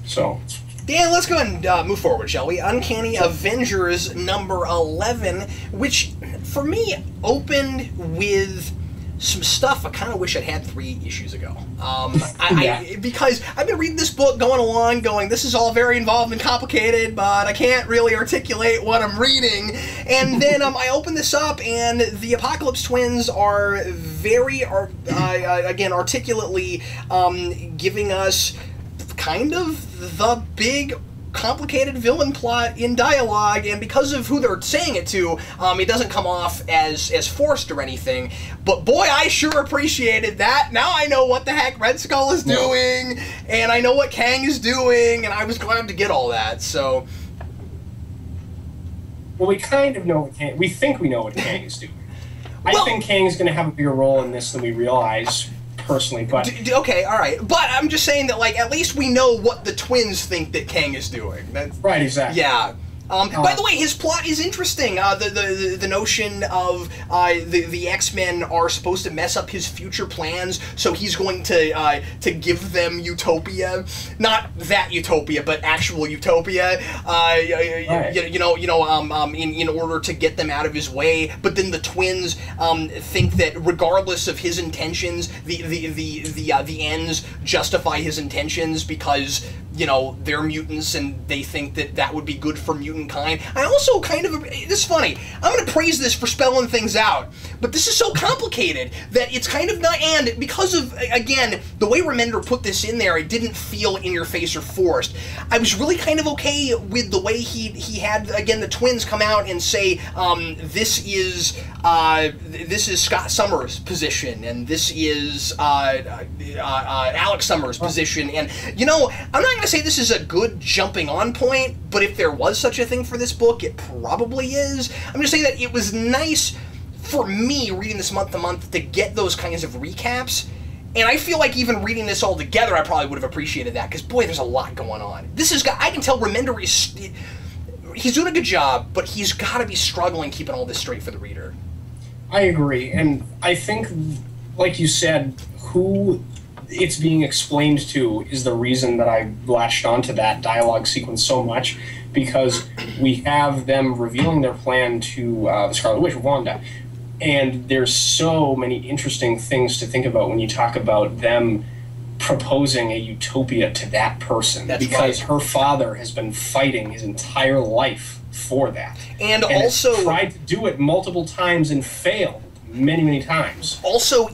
So... Dan, let's go ahead and move forward, shall we? Uncanny Avengers number 11, which, for me, opened with some stuff I kind of wish I'd had 3 issues ago. Because I've been reading this book going along, going, this is all very involved and complicated, but I can't really articulate what I'm reading. And then I open this up, and the Apocalypse Twins are very, again, articulately giving us kind of the big complicated villain plot in dialogue, and because of who they're saying it to, it doesn't come off as forced or anything. But boy, I sure appreciated that. Now I know what the heck Red Skull is doing, and I know what Kang is doing, and I was glad to get all that. So, well, we kind of know what Kang. We think we know what Kang is doing. I think Kang is going to have a bigger role in this than we realize. Personally, but okay, all right, but I'm just saying that, like, at least we know what the twins think that Kang is doing. That's, right, exactly. Yeah. By the way, his plot is interesting. The notion of the X-Men are supposed to mess up his future plans, so he's going to give them utopia, not that utopia, but actual utopia. Right. In order to get them out of his way. But then the twins think that regardless of his intentions, the ends justify his intentions because, you know, they're mutants and they think that that would be good for mutant kind. I also kind of, this is funny, I'm going to praise this for spelling things out, but this is so complicated that it's kind of not, and because of, again, the way Remender put this in there, it didn't feel in your face or forced. I was really kind of okay with the way he had, again, the twins come out and say, this is Scott Summers' position, and this is Alex Summers' position, and, you know, I'm not going to say this is a good jumping on point, but if there was such a thing for this book, it probably is. I'm just saying that it was nice for me, reading this month to month, to get those kinds of recaps, and I feel like even reading this all together, I probably would have appreciated that, because, boy, there's a lot going on. This is, I can tell Remender is, he's doing a good job, but he's got to be struggling keeping all this straight for the reader. I agree, and I think, like you said, who it's being explained to is the reason that I latched onto that dialogue sequence so much, because we have them revealing their plan to the Scarlet Witch, Wanda, and there's so many interesting things to think about when you talk about them proposing a utopia to that person. That's because right. her father has been fighting his entire life for that. And also has tried to do it multiple times and failed many times. Also,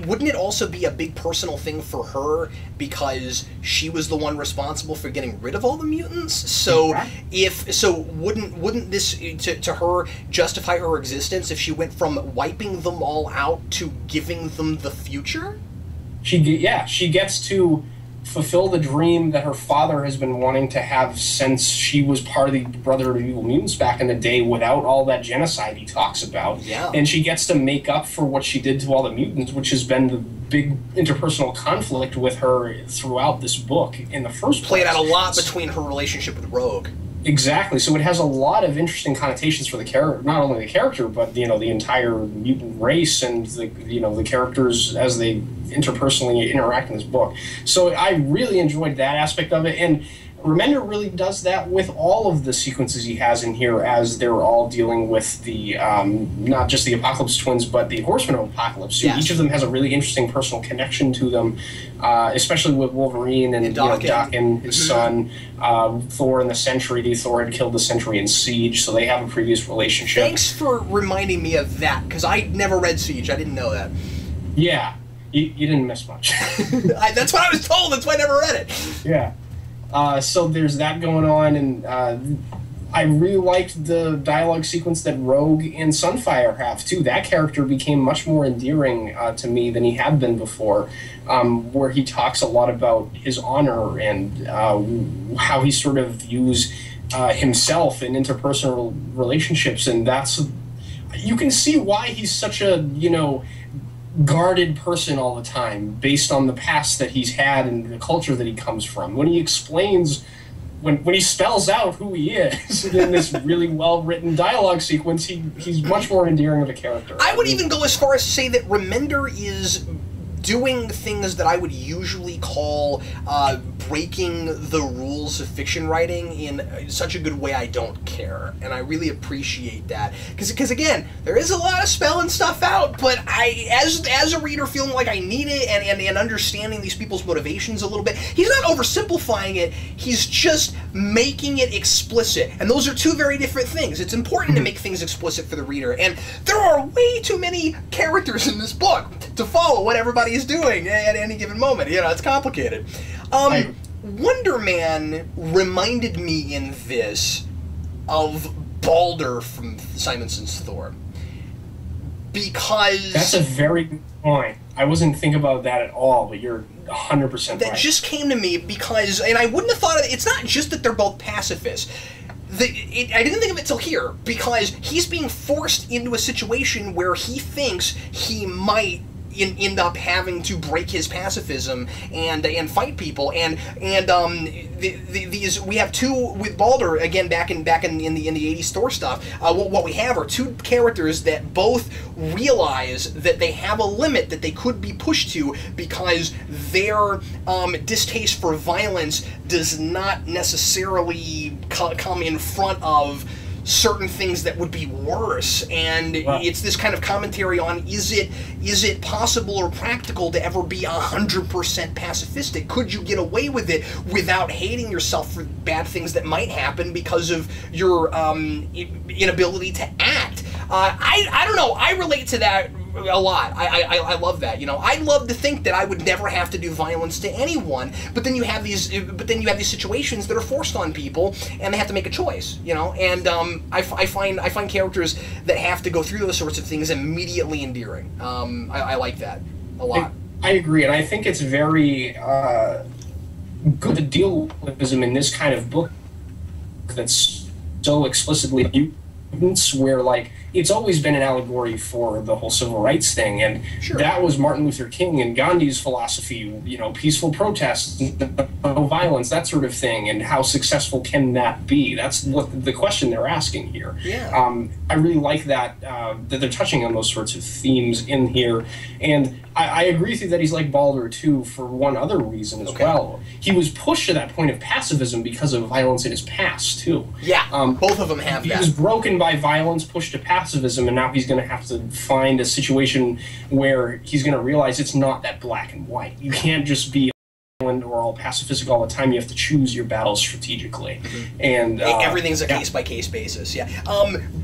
wouldn't it also be a big personal thing for her because she was the one responsible for getting rid of all the mutants? So wouldn't this to her justify her existence if she went from wiping them all out to giving them the future? She gets to fulfill the dream that her father has been wanting to have since she was part of the Brotherhood of Evil Mutants back in the day without all that genocide he talks about. Yeah. And she gets to make up for what she did to all the mutants, which has been the big interpersonal conflict with her throughout this book in the first place. Played out a lot between her relationship with Rogue. Exactly. So it has a lot of interesting connotations for the character, not only the character, but the entire mutant race and the characters as they interpersonally interact in this book. So I really enjoyed that aspect of it, and Remender really does that with all of the sequences he has in here as they're all dealing with the not just the Apocalypse Twins, but the Horsemen of Apocalypse. So each of them has a really interesting personal connection to them, especially with Wolverine and Daken, his son, Thor and the Sentry. Thor had killed the Sentry in Siege, so they have a previous relationship. Thanks for reminding me of that, because I never read Siege. I didn't know that. Yeah, you didn't miss much. That's what I was told. That's why I never read it. Yeah. So there's that going on, and I really liked the dialogue sequence that Rogue and Sunfire have, too. That character became much more endearing to me than he had been before, where he talks a lot about his honor and how he sort of views himself in interpersonal relationships, and you can see why he's such a, guarded person all the time based on the past that he's had and the culture that he comes from. When he explains, when he spells out who he is in this really well-written dialogue sequence, he's much more endearing of a character. I would even go as far as to say that Remender is doing things that I would usually call breaking the rules of fiction writing in such a good way I don't care, and I really appreciate that, because again, there is a lot of spelling stuff out, but I, as a reader, feeling like I need it and understanding these people's motivations a little bit, he's not oversimplifying it, he's just making it explicit, and those are two very different things. It's important to make things explicit for the reader, and there are way too many characters in this book to follow what everybody is doing at any given moment. It's complicated. Wonder Man reminded me in this of Balder from Simonson's Thor. Because... That's a very good point. I wasn't thinking about that at all, but you're 100% right. That just came to me because, and I wouldn't have thought of it, it's not just that they're both pacifists. I didn't think of it till here, because he's being forced into a situation where he thinks he might end up having to break his pacifism and fight people, and these we have two with Balder again back in the 80s Thor stuff. What we have are two characters that both realize that they have a limit that they could be pushed to because their distaste for violence does not necessarily come in front of certain things that would be worse, and it's this kind of commentary on is it possible or practical to ever be 100% pacifistic? Could you get away with it without hating yourself for bad things that might happen because of your inability to act? I don't know. I relate to that a lot. I love that. I'd love to think that I would never have to do violence to anyone, but then you have these situations that are forced on people, and they have to make a choice. And I find characters that have to go through those sorts of things immediately endearing. I like that a lot. I agree, and I think it's very good to deal with ism in this kind of book that's so explicitly mutants, where it's always been an allegory for the whole civil rights thing, and that was Martin Luther King and Gandhi's philosophy, peaceful protests, no violence, that sort of thing, and how successful can that be? That's what the question they're asking here. Yeah. I really like that they're touching on those sorts of themes in here, and I agree with you that he's like Balder, too, for one other reason as well. He was pushed to that point of pacifism because of violence in his past, too. Yeah, both of them have that. He was broken by violence, pushed to pacifism, and now he's going to have to find a situation where he's going to realize it's not that black and white. You can't just be all pacifistic all the time. You have to choose your battles strategically. And everything's a case-by-case basis, yeah.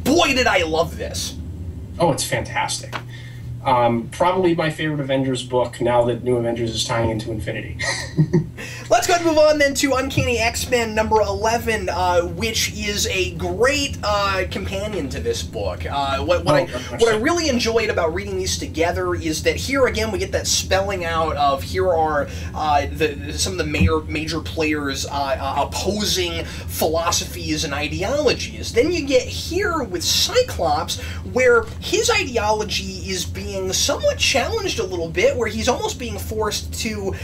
Boy, did I love this. Oh, it's fantastic. Probably my favorite Avengers book now that New Avengers is tying into Infinity. Let's go and move on then to Uncanny X-Men number 11, which is a great companion to this book. What I really enjoyed about reading these together is that here again we get that spelling out of here are some of the major players opposing philosophies and ideologies. Then you get here with Cyclops, where his ideology is being somewhat challenged a little bit, where he's almost being forced to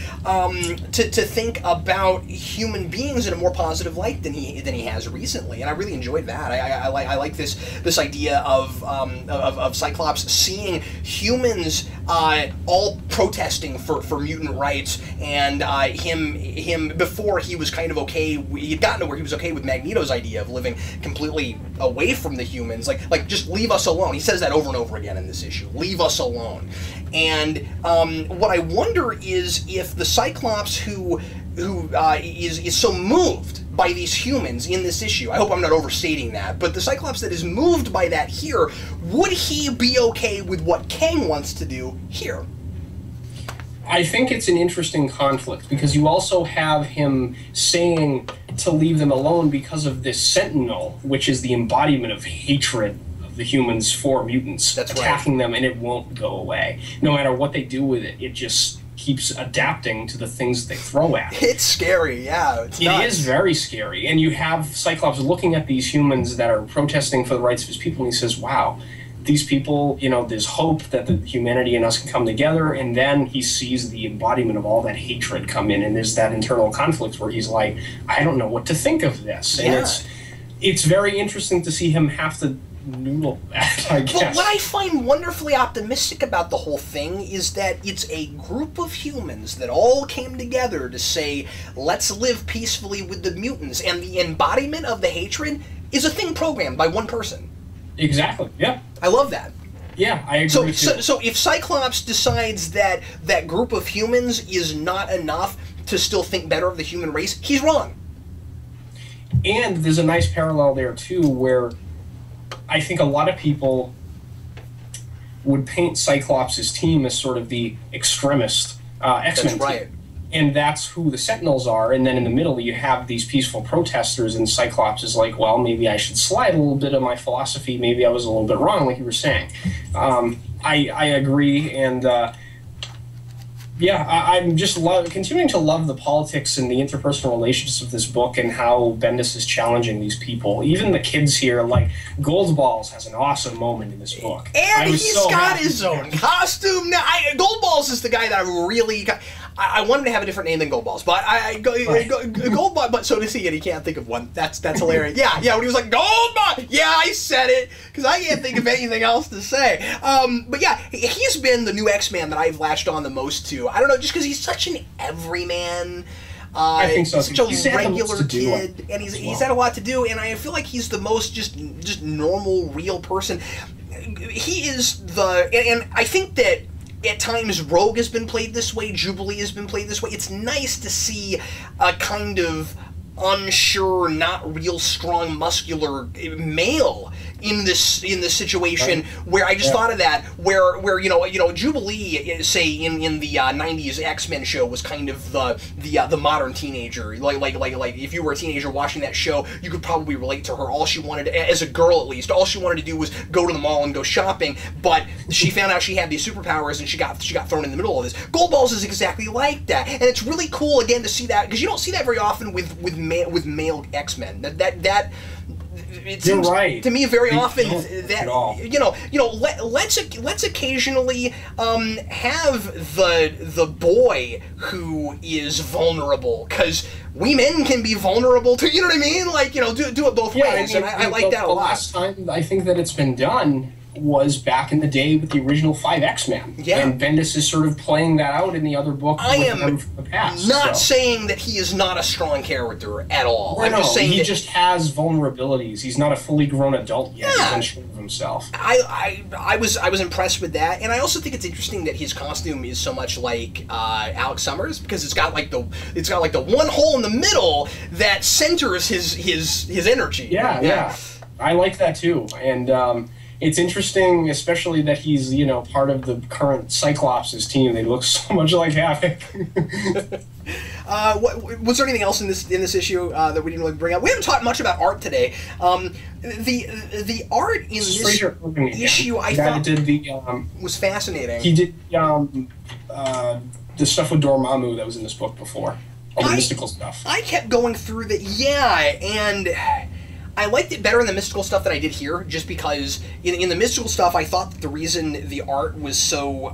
think about human beings in a more positive light than he has recently, and I really enjoyed that. I like this idea of Cyclops seeing humans all protesting for mutant rights, and him before he was kind of okay. He'd gotten to where he was okay with Magneto's idea of living completely away from the humans, like just leave us alone. He says that over and over again in this issue. Leave us alone. And what I wonder is if the Cyclops who is so moved by these humans in this issue, I hope I'm not overstating that, but the Cyclops that is moved by that here, would he be okay with what Kang wants to do here? I think it's an interesting conflict, because you also have him saying to leave them alone because of this Sentinel, which is the embodiment of hatred of the humans for mutants. That's attacking them, and it won't go away. No matter what they do with it, it just keeps adapting to the things they throw at it. It's scary, yeah. It is very scary. And you have Cyclops looking at these humans that are protesting for the rights of his people, and he says, wow, these people, there's hope that the humanity and us can come together, and then he sees the embodiment of all that hatred come in, and there's that internal conflict where he's like, I don't know what to think of this. And it's very interesting to see him have to noodle that, I guess. But what I find wonderfully optimistic about the whole thing is that it's a group of humans that all came together to say, let's live peacefully with the mutants, and the embodiment of the hatred is a thing programmed by one person. Exactly, yeah. I love that. Yeah, I agree So if Cyclops decides that that group of humans is not enough to still think better of the human race, he's wrong. And there's a nice parallel there, too, where I think a lot of people would paint Cyclops' team as sort of the extremist X-Men team. Right. And that's who the Sentinels are, and then in the middle you have these peaceful protesters, and Cyclops is like, well, maybe I should slide a little bit of my philosophy, maybe I was a little bit wrong, like you were saying. I agree, and I'm just continuing to love the politics and the interpersonal relationships of this book, and how Bendis is challenging these people. Even the kids here, like Goldballs has an awesome moment in this book. And he's got his own costume now. Goldballs is the guy that I really got. I wanted to have a different name than Goldballs, but Goldball. But so does he, and he can't think of one. That's hilarious. Yeah. When he was like Goldball, yeah, I said it because I can't think of anything else to say. But yeah, he's been the new X-Man that I've latched on the most to. I don't know, just because he's such an everyman. I think so. He's such a regular kid, and he's had a lot to do, and I feel like he's the most just normal, real person. He is and I think that at times Rogue has been played this way, Jubilee has been played this way. It's nice to see a kind of unsure, not real strong, muscular male in this situation, where I just thought of that, where Jubilee, say in the 90s X-Men show, was kind of the modern teenager. Like if you were a teenager watching that show, you could probably relate to her. All she wanted, as a girl at least, all she wanted to do was go to the mall and go shopping. But she found out she had these superpowers, and she got thrown in the middle of this. Goldballs is exactly like that, and it's really cool again to see that, because you don't see that very often with male X-Men. That it seems to me very often that let's occasionally have the boy who is vulnerable, because we men can be vulnerable too. You know what I mean? Like, do it both ways, and I like that a lot. Last time I think that it's been done, was back in the day with the original 5 X-Men. Yeah. And Bendis is sort of playing that out in the other book I am from the past. not saying that he is not a strong character at all. I'm just saying he just has vulnerabilities. He's not a fully grown adult yet. Yeah. He's unsure of himself. I was impressed with that, and I also think it's interesting that his costume is so much like Alex Summers, because it's got like the one hole in the middle that centers his energy. Yeah. I like that too, and it's interesting, especially that he's part of the current Cyclops' team. They look so much like Havoc. Was there anything else in this issue that we didn't really bring up? We haven't talked much about art today. The art in this issue, I thought, was fascinating. He did the stuff with Dormammu that was in this book before, all the mystical stuff. I kept going through that, and I liked it better in the mystical stuff than I did here, just because in the mystical stuff, I thought that the reason the art was so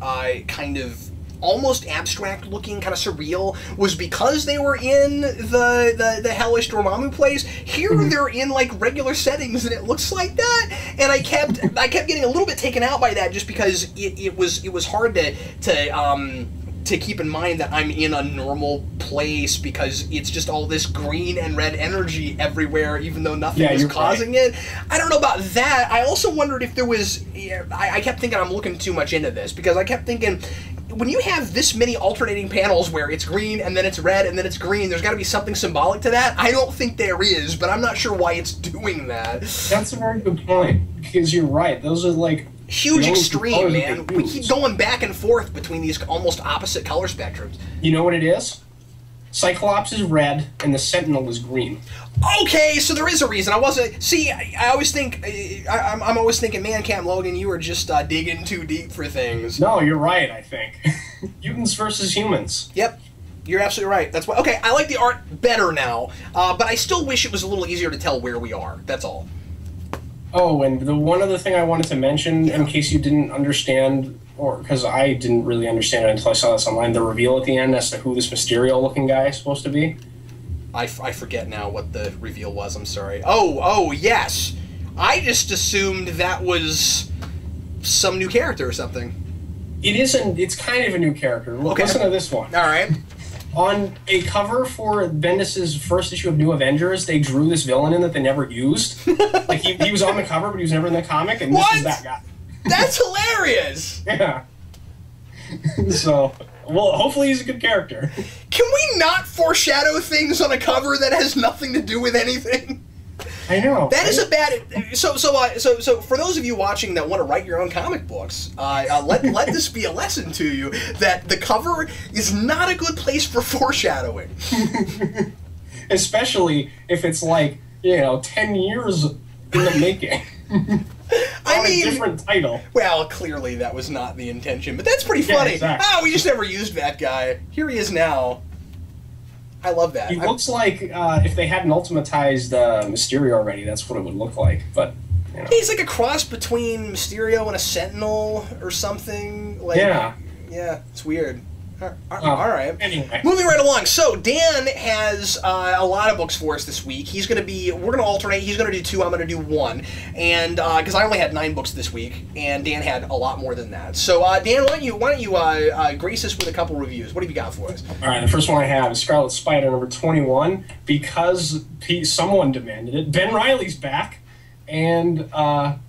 kind of almost abstract looking, kind of surreal, was because they were in the hellish Dormammu place. Here they're in like regular settings, and it looks like that. And I kept getting a little bit taken out by that, just because it was hard to keep in mind that I'm in a normal place, because it's just all this green and red energy everywhere, even though nothing is causing it. I don't know about that. I also wondered if there was... I kept thinking I'm looking too much into this, because I kept thinking, when you have this many alternating panels where it's green, and then it's red, and then it's green, there's got to be something symbolic to that. I don't think there is, but I'm not sure why it's doing that. That's a very good point, because you're right. Those are like... huge extreme, man. We keep going back and forth between these almost opposite color spectrums. You know what it is? Cyclops is red, and the Sentinel is green. Okay, so there is a reason. I wasn't... See, I always think... I'm always thinking, man, Cam Logan, you are just digging too deep for things. No, you're right, I think. Mutants versus humans. Yep. You're absolutely right. That's why... Okay, I like the art better now, but I still wish it was a little easier to tell where we are. That's all. Oh, and the one other thing I wanted to mention, in case you didn't understand, or because I didn't really understand it until I saw this online, the reveal at the end as to who this Mysterio-looking guy is supposed to be. I forget now what the reveal was, I'm sorry. Oh, yes! I just assumed that was some new character or something. It isn't. It's kind of a new character. Okay. Listen to this one. All right. On a cover for Bendis' first issue of New Avengers, they drew this villain in that they never used. Like, he was on the cover, but he was never in the comic, and this is that guy. That's hilarious! Yeah. So, well, hopefully he's a good character. Can we not foreshadow things on a cover that has nothing to do with anything? I know. That is a bad... So for those of you watching that want to write your own comic books, let this be a lesson to you that the cover is not a good place for foreshadowing. Especially if it's like, 10 years in the making. I mean, a different title. Well, clearly that was not the intention, but that's pretty funny. Yeah, exactly. We just never used that guy. Here he is now. I love that. He looks like if they hadn't ultimatized Mysterio already, that's what it would look like. But he's like a cross between Mysterio and a Sentinel or something. Like, yeah, it's weird. All right. Anyway, moving right along. So Dan has a lot of books for us this week. We're going to alternate. He's going to do 2. I'm going to do 1, and because I only had 9 books this week, and Dan had a lot more than that. So Dan, why don't you grace us with a couple reviews? What have you got for us? All right. The first one I have is Scarlet Spider number 21 because someone demanded it. Ben Reilly's back. And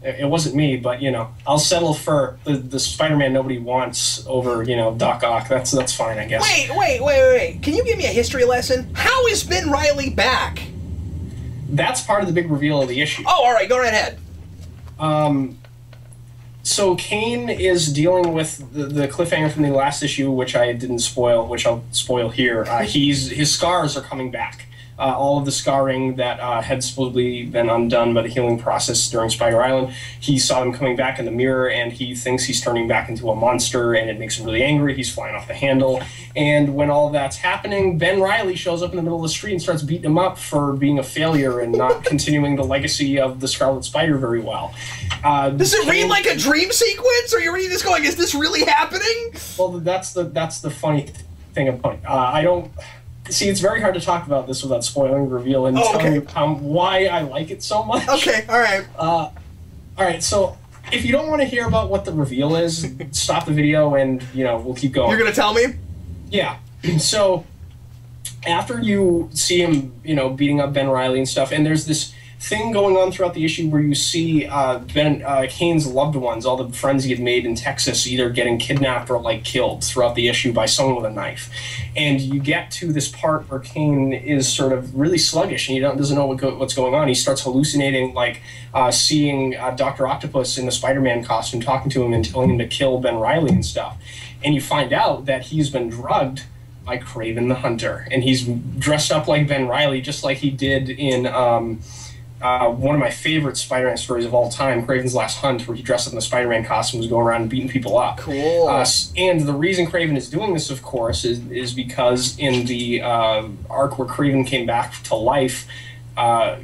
it wasn't me, but I'll settle for the Spider-Man nobody wants over Doc Ock. That's fine, I guess. Wait! Can you give me a history lesson? How is Ben Reilly back? That's part of the big reveal of the issue. Oh, all right, go right ahead. So Kane is dealing with the cliffhanger from the last issue, which I didn't spoil, which I'll spoil here. His scars are coming back. All of the scarring that had supposedly been undone by the healing process during Spider Island, he saw them coming back in the mirror, and he thinks he's turning back into a monster, and it makes him really angry. He's flying off the handle. And when all that's happening, Ben Reilly shows up in the middle of the street and starts beating him up for being a failure and not continuing the legacy of the Scarlet Spider very well. Does it read like a dream sequence? Or are you reading this going, is this really happening? Well, that's the funny thing about it. I don't... See, it's very hard to talk about this without spoiling the reveal and telling you why I like it so much. Okay, all right. All right, so if you don't want to hear about what the reveal is, stop the video and, we'll keep going. You're going to tell me? Yeah. So, after you see him, beating up Ben Reilly and stuff, and there's this thing going on throughout the issue where you see Kane's loved ones, all the friends he had made in Texas, either getting kidnapped or, killed throughout the issue by someone with a knife. And you get to this part where Kane is sort of really sluggish, and he doesn't know what's going on. He starts hallucinating, seeing Dr. Octopus in the Spider-Man costume talking to him and telling him to kill Ben Reilly and stuff. And you find out that he's been drugged by Kraven the Hunter, and he's dressed up like Ben Reilly, just like he did in one of my favorite Spider-Man stories of all time, Kraven's Last Hunt, where he dressed up in the Spider-Man costume, was going around and beating people up. Cool. And the reason Kraven is doing this, of course, is because in the arc where Kraven came back to life,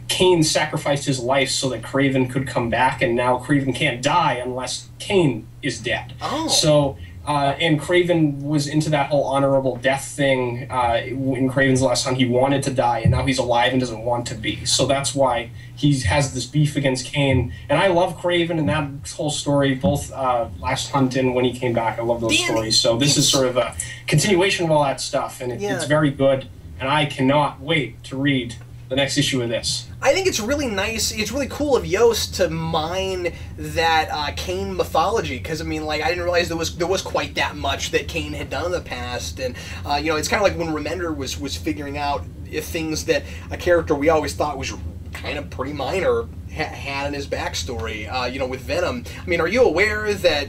Kane sacrificed his life so that Kraven could come back, and now Kraven can't die unless Kane is dead. Oh. So... and Kraven was into that whole honorable death thing in Kraven's Last Hunt. He wanted to die, and now he's alive and doesn't want to be. So that's why he has this beef against Kane. And I love Kraven and that whole story, both Last Hunt and when he came back. I love those stories. So this is sort of a continuation of all that stuff, and it's very good. And I cannot wait to read the next issue of this. I think it's really nice. It's really cool of Yost to mine that Kane mythology, because I didn't realize there was quite that much that Kane had done in the past, and it's kind of like when Remender was figuring out things that a character we always thought was kind of pretty minor had in his backstory. With Venom. Are you aware that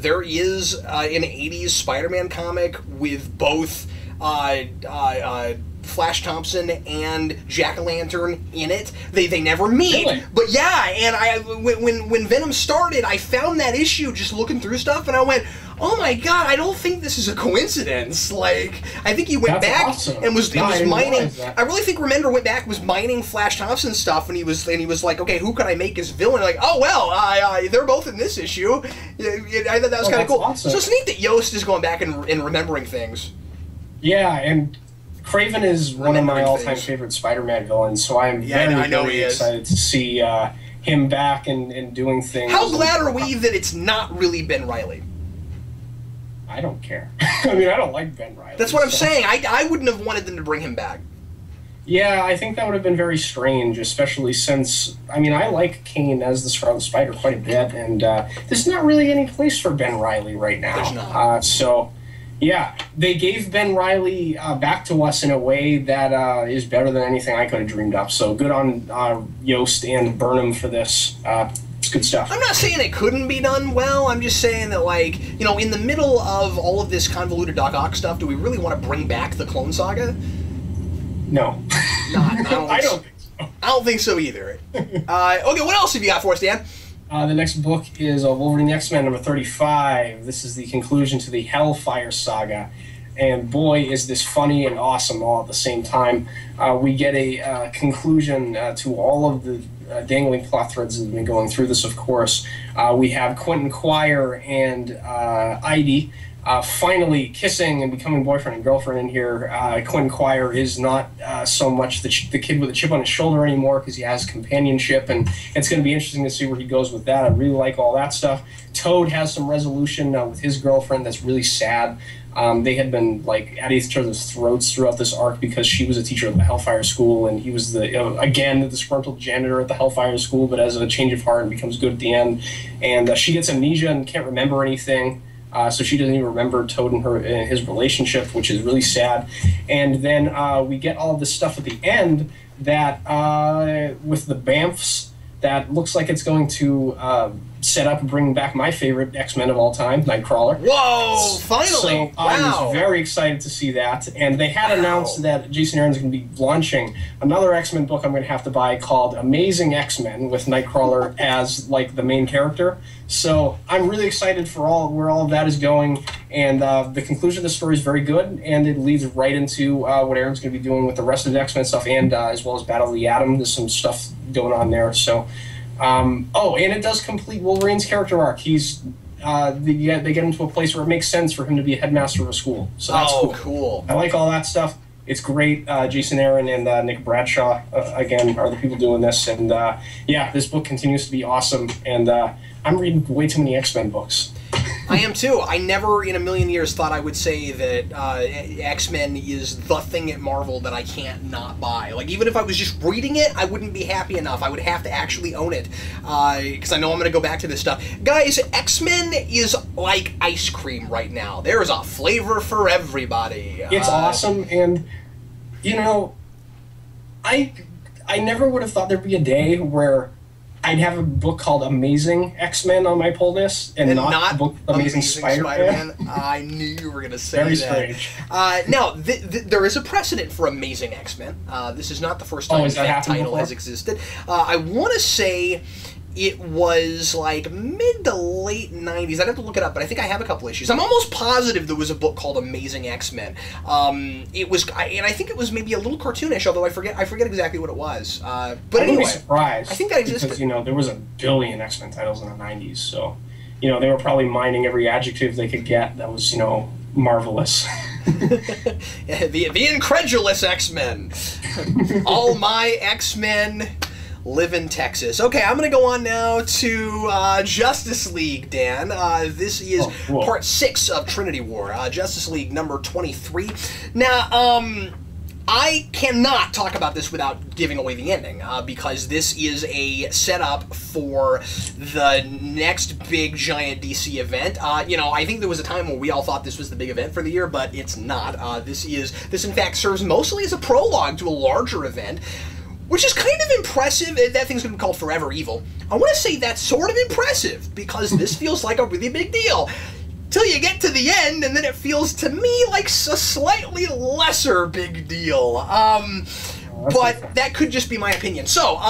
there is an '80s Spider-Man comic with both Flash Thompson and Jack-o'-lantern in it? They never meet. Really? But yeah, and when Venom started, I found that issue just looking through stuff, and I went, oh my god, I don't think this is a coincidence. I think he went back awesome. and was mining. That. I really think Remender went back, was mining Flash Thompson stuff, and he was like, okay, who can I make as villain? Oh well, they're both in this issue. I thought that was kind of cool. Awesome. So it's neat that Yost is going back and remembering things. Yeah, and Kraven is one of my all-time favorite Spider-Man villains, so I'm very excited to see him back and doing things. How glad are we that it's not really Ben Reilly? I don't care. I don't like Ben Reilly. That's what I'm saying. I wouldn't have wanted them to bring him back. Yeah, I think that would have been very strange, especially since, I like Kane as the Scarlet Spider quite a bit, and there's not really any place for Ben Reilly right now. There's not. Yeah, they gave Ben Reilly back to us in a way that is better than anything I could have dreamed up. So good on Yost and Burnham for this. It's good stuff. I'm not saying it couldn't be done well. I'm just saying that, in the middle of all of this convoluted Doc Ock stuff, do we really want to bring back the Clone Saga? No. I don't think so. I don't think so either. Okay, what else have you got for us, Dan? The next book is Wolverine X-Men number 35. This is the conclusion to the Hellfire saga. And boy, is this funny and awesome all at the same time. We get a conclusion to all of the dangling plot threads that have been going through this, of course. We have Quentin Quire and Itty finally kissing and becoming boyfriend and girlfriend in here. Quentin Quire is not so much the kid with a chip on his shoulder anymore because he has companionship, and it's going to be interesting to see where he goes with that. I really like all that stuff. Toad has some resolution with his girlfriend that's really sad. They had been at each other's throats throughout this arc because she was a teacher at the Hellfire School, and he was the disgruntled janitor at the Hellfire School, but has a change of heart and becomes good at the end. And she gets amnesia and can't remember anything. So she doesn't even remember Toad and his relationship, which is really sad. And then we get all this stuff at the end that, with the Bamfs, that looks like it's going to set up and bring back my favorite X-Men of all time, Nightcrawler. Whoa, finally! So wow. I was very excited to see that. And they had announced that Jason Aaron's going to be launching another X-Men book I'm going to have to buy called Amazing X-Men, with Nightcrawler as, the main character. So I'm really excited for where all of that is going. And the conclusion of the story is very good, and it leads right into what Aaron's going to be doing with the rest of the X-Men stuff, and as well as Battle of the Atom. There's some stuff going on there. So, and it does complete Wolverine's character arc. He's they get him to a place where it makes sense for him to be a headmaster of a school. So that's cool. I like all that stuff. It's great. Jason Aaron and Nick Bradshaw, again, are the people doing this. And yeah, this book continues to be awesome. And I'm reading way too many X-Men books. I am too. I never in a million years thought I would say that X-Men is the thing at Marvel that I can't not buy. Like, even if I was just reading it, I wouldn't be happy enough. I would have to actually own it, because I know I'm going to go back to this stuff. Guys, X-Men is like ice cream right now. There is a flavor for everybody. It's awesome, and, you know, I never would have thought there'd be a day where I'd have a book called Amazing X-Men on my pull list, and not a book Amazing Spider-Man. I knew you were going to say Very that. strange. Now, there is a precedent for Amazing X-Men. This is not the first time that title has existed. I want to say it was like mid to late 90s. I'd have to look it up, but I think I have a couple issues. I'm almost positive there was a book called Amazing X-Men. It was, and I think it was maybe a little cartoonish, although I forget exactly what it was. But anyway, be surprised. I think that existed. Because, you know, there was a billion X-Men titles in the 90s, so, you know, they were probably mining every adjective they could get that was, you know, marvelous. the incredulous X-Men. All my X-Men live in Texas. Okay, I'm going to go on now to Justice League, Dan. This is part 6 of Trinity War. Justice League number 23. Now, I cannot talk about this without giving away the ending, because this is a setup for the next big giant DC event. You know, I think there was a time where we all thought this was the big event for the year, but it's not. This in fact serves mostly as a prologue to a larger event, which is kind of impressive. That thing's going to be called Forever Evil. I want to say that's sort of impressive, because this feels like a really big deal. Till you get to the end, and then it feels to me like a slightly lesser big deal. But that could just be my opinion. So,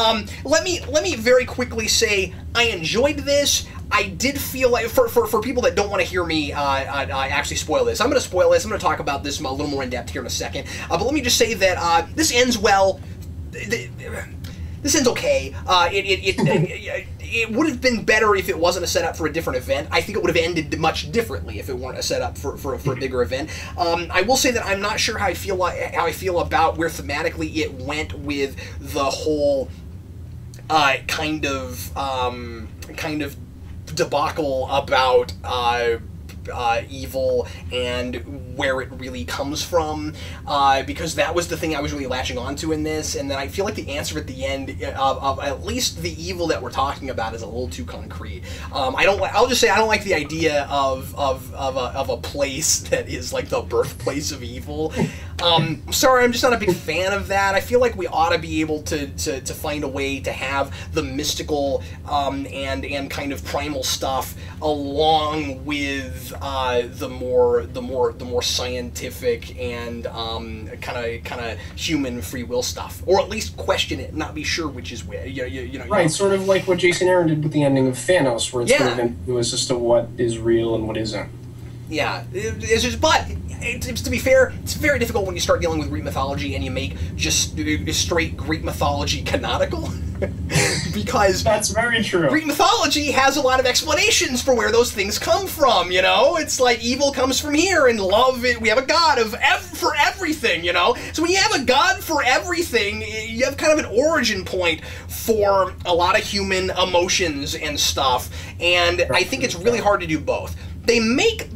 let me very quickly say I enjoyed this. I did feel like, for people that don't want to hear me actually spoil this, I'm going to spoil this. I'm going to talk about this a little more in depth here in a second. But let me just say that this ends well. This ends okay. It would have been better if it wasn't a setup for a different event. I think it would have ended much differently if it weren't a setup for a bigger event. I will say that I'm not sure how I feel about where thematically it went with the whole kind of debacle about evil and where it really comes from, because that was the thing I was really latching onto in this, and then I feel like the answer at the end of at least the evil that we're talking about is a little too concrete. I'll just say I don't like the idea of a place that is like the birthplace of evil. Sorry, I'm just not a big fan of that. I feel like we ought to be able to find a way to have the mystical and kind of primal stuff along with the more scientific and kind of human free will stuff, or at least question it, not be sure which is where. Right, sort of like what Jason Aaron did with the ending of Thanos, where it's sort of ambiguous as to what is real and what isn't. Yeah, to be fair, it's very difficult when you start dealing with Greek mythology and you make just straight Greek mythology canonical. Because that's very true. Greek mythology has a lot of explanations for where those things come from, you know? It's like evil comes from here, and love, we have a god for everything, you know? So when you have a god for everything, you have kind of an origin point for a lot of human emotions and stuff, and I think it's really hard to do both. They make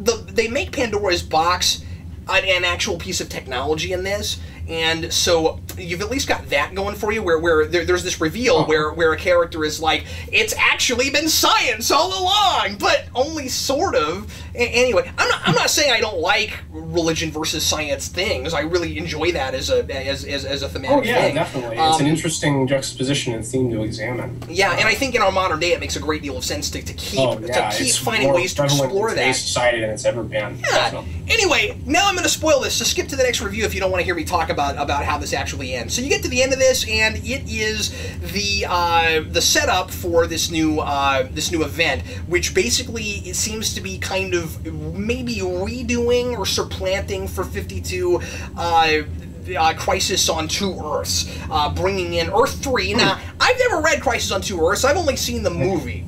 Pandora's box an actual piece of technology in this, and so you've at least got that going for you, where there's this reveal where a character is like, it's actually been science all along, but only sort of. Anyway, I'm not saying I don't like religion versus science things. I really enjoy that as a thematic thing. Definitely. It's an interesting juxtaposition and theme to examine. Yeah, and I think in our modern day it makes a great deal of sense to keep finding ways to explore that. It's more prevalent in today's society than it's ever been. Yeah. So. Anyway, now I'm going to spoil this, so skip to the next review if you don't want to hear me talk about how this actually ends. So you get to the end of this, and it is the setup for this new event, which basically it seems to be kind of maybe redoing or supplanting for 52 Crisis on Two Earths, bringing in Earth 3. Now, I've never read Crisis on Two Earths. I've only seen the movie.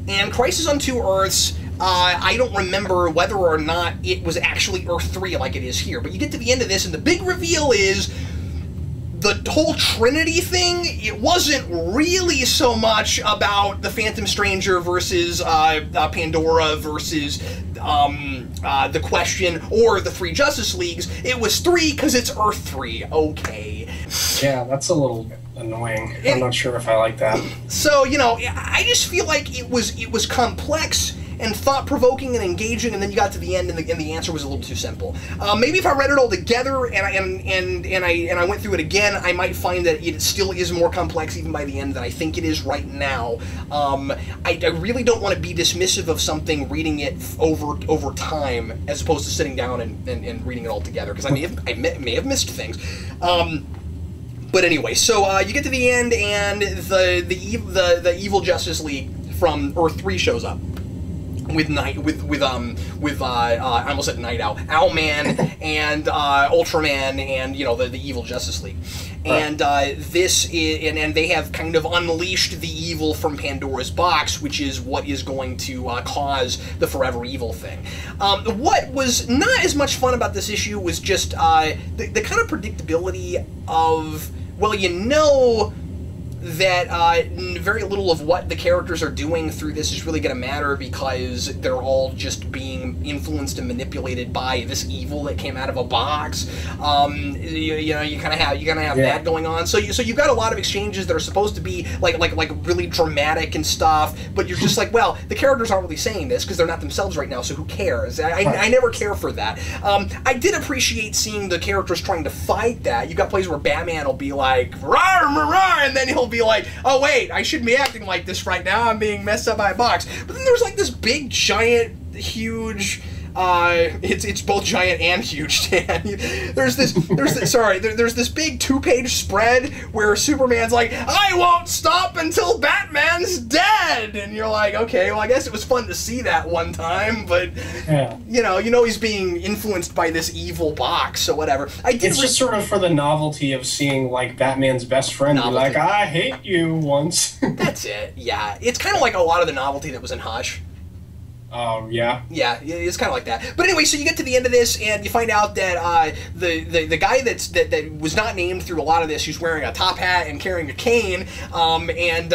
And Crisis on Two Earths I don't remember whether or not it was actually Earth 3 like it is here, but you get to the end of this, and the big reveal is the whole Trinity thing. It wasn't really so much about the Phantom Stranger versus Pandora versus the Question or the three Justice Leagues. It was 3 because it's Earth 3. Okay. Yeah, that's a little annoying. I'm not sure if I like that. So, you know, I just feel like it was complex and thought-provoking and engaging, and then you got to the end, and the answer was a little too simple. Maybe if I read it all together and I went through it again, I might find that it still is more complex even by the end than I think it is right now. I really don't want to be dismissive of something reading it over time as opposed to sitting down and reading it all together, because I may have missed things. But anyway, so you get to the end, and the evil Justice League from Earth 3 shows up. With I almost said Night Owl, Owlman, and Ultraman, and you know the evil Justice League, and this is, and they have kind of unleashed the evil from Pandora's box, which is what is going to cause the Forever Evil thing. What was not as much fun about this issue was just the kind of predictability of, well, you know that very little of what the characters are doing through this is really going to matter, because they're all just being influenced and manipulated by this evil that came out of a box. You know, you kind of have that going on. So you've got a lot of exchanges that are supposed to be like really dramatic and stuff, but you're just like, well, the characters aren't really saying this because they're not themselves right now, so who cares? I never care for that. I did appreciate seeing the characters trying to fight that. You've got places where Batman will be like, rawr, rawr, and then he'll be like, oh wait, I shouldn't be acting like this right now, I'm being messed up by a box. But then there's like this big, giant, huge, it's both giant and huge, Dan. There's this big 2-page spread where Superman's like, I won't stop until Batman's dead! And you're like, okay, well I guess it was fun to see that one time, but you know he's being influenced by this evil box, so whatever. It's just sort of for the novelty of seeing like Batman's best friend be like, I hate you once. That's it, yeah. It's kind of like a lot of the novelty that was in Hush. Yeah. Yeah, it's kind of like that. But anyway, so you get to the end of this, and you find out that the guy that was not named through a lot of this, who's wearing a top hat and carrying a cane, and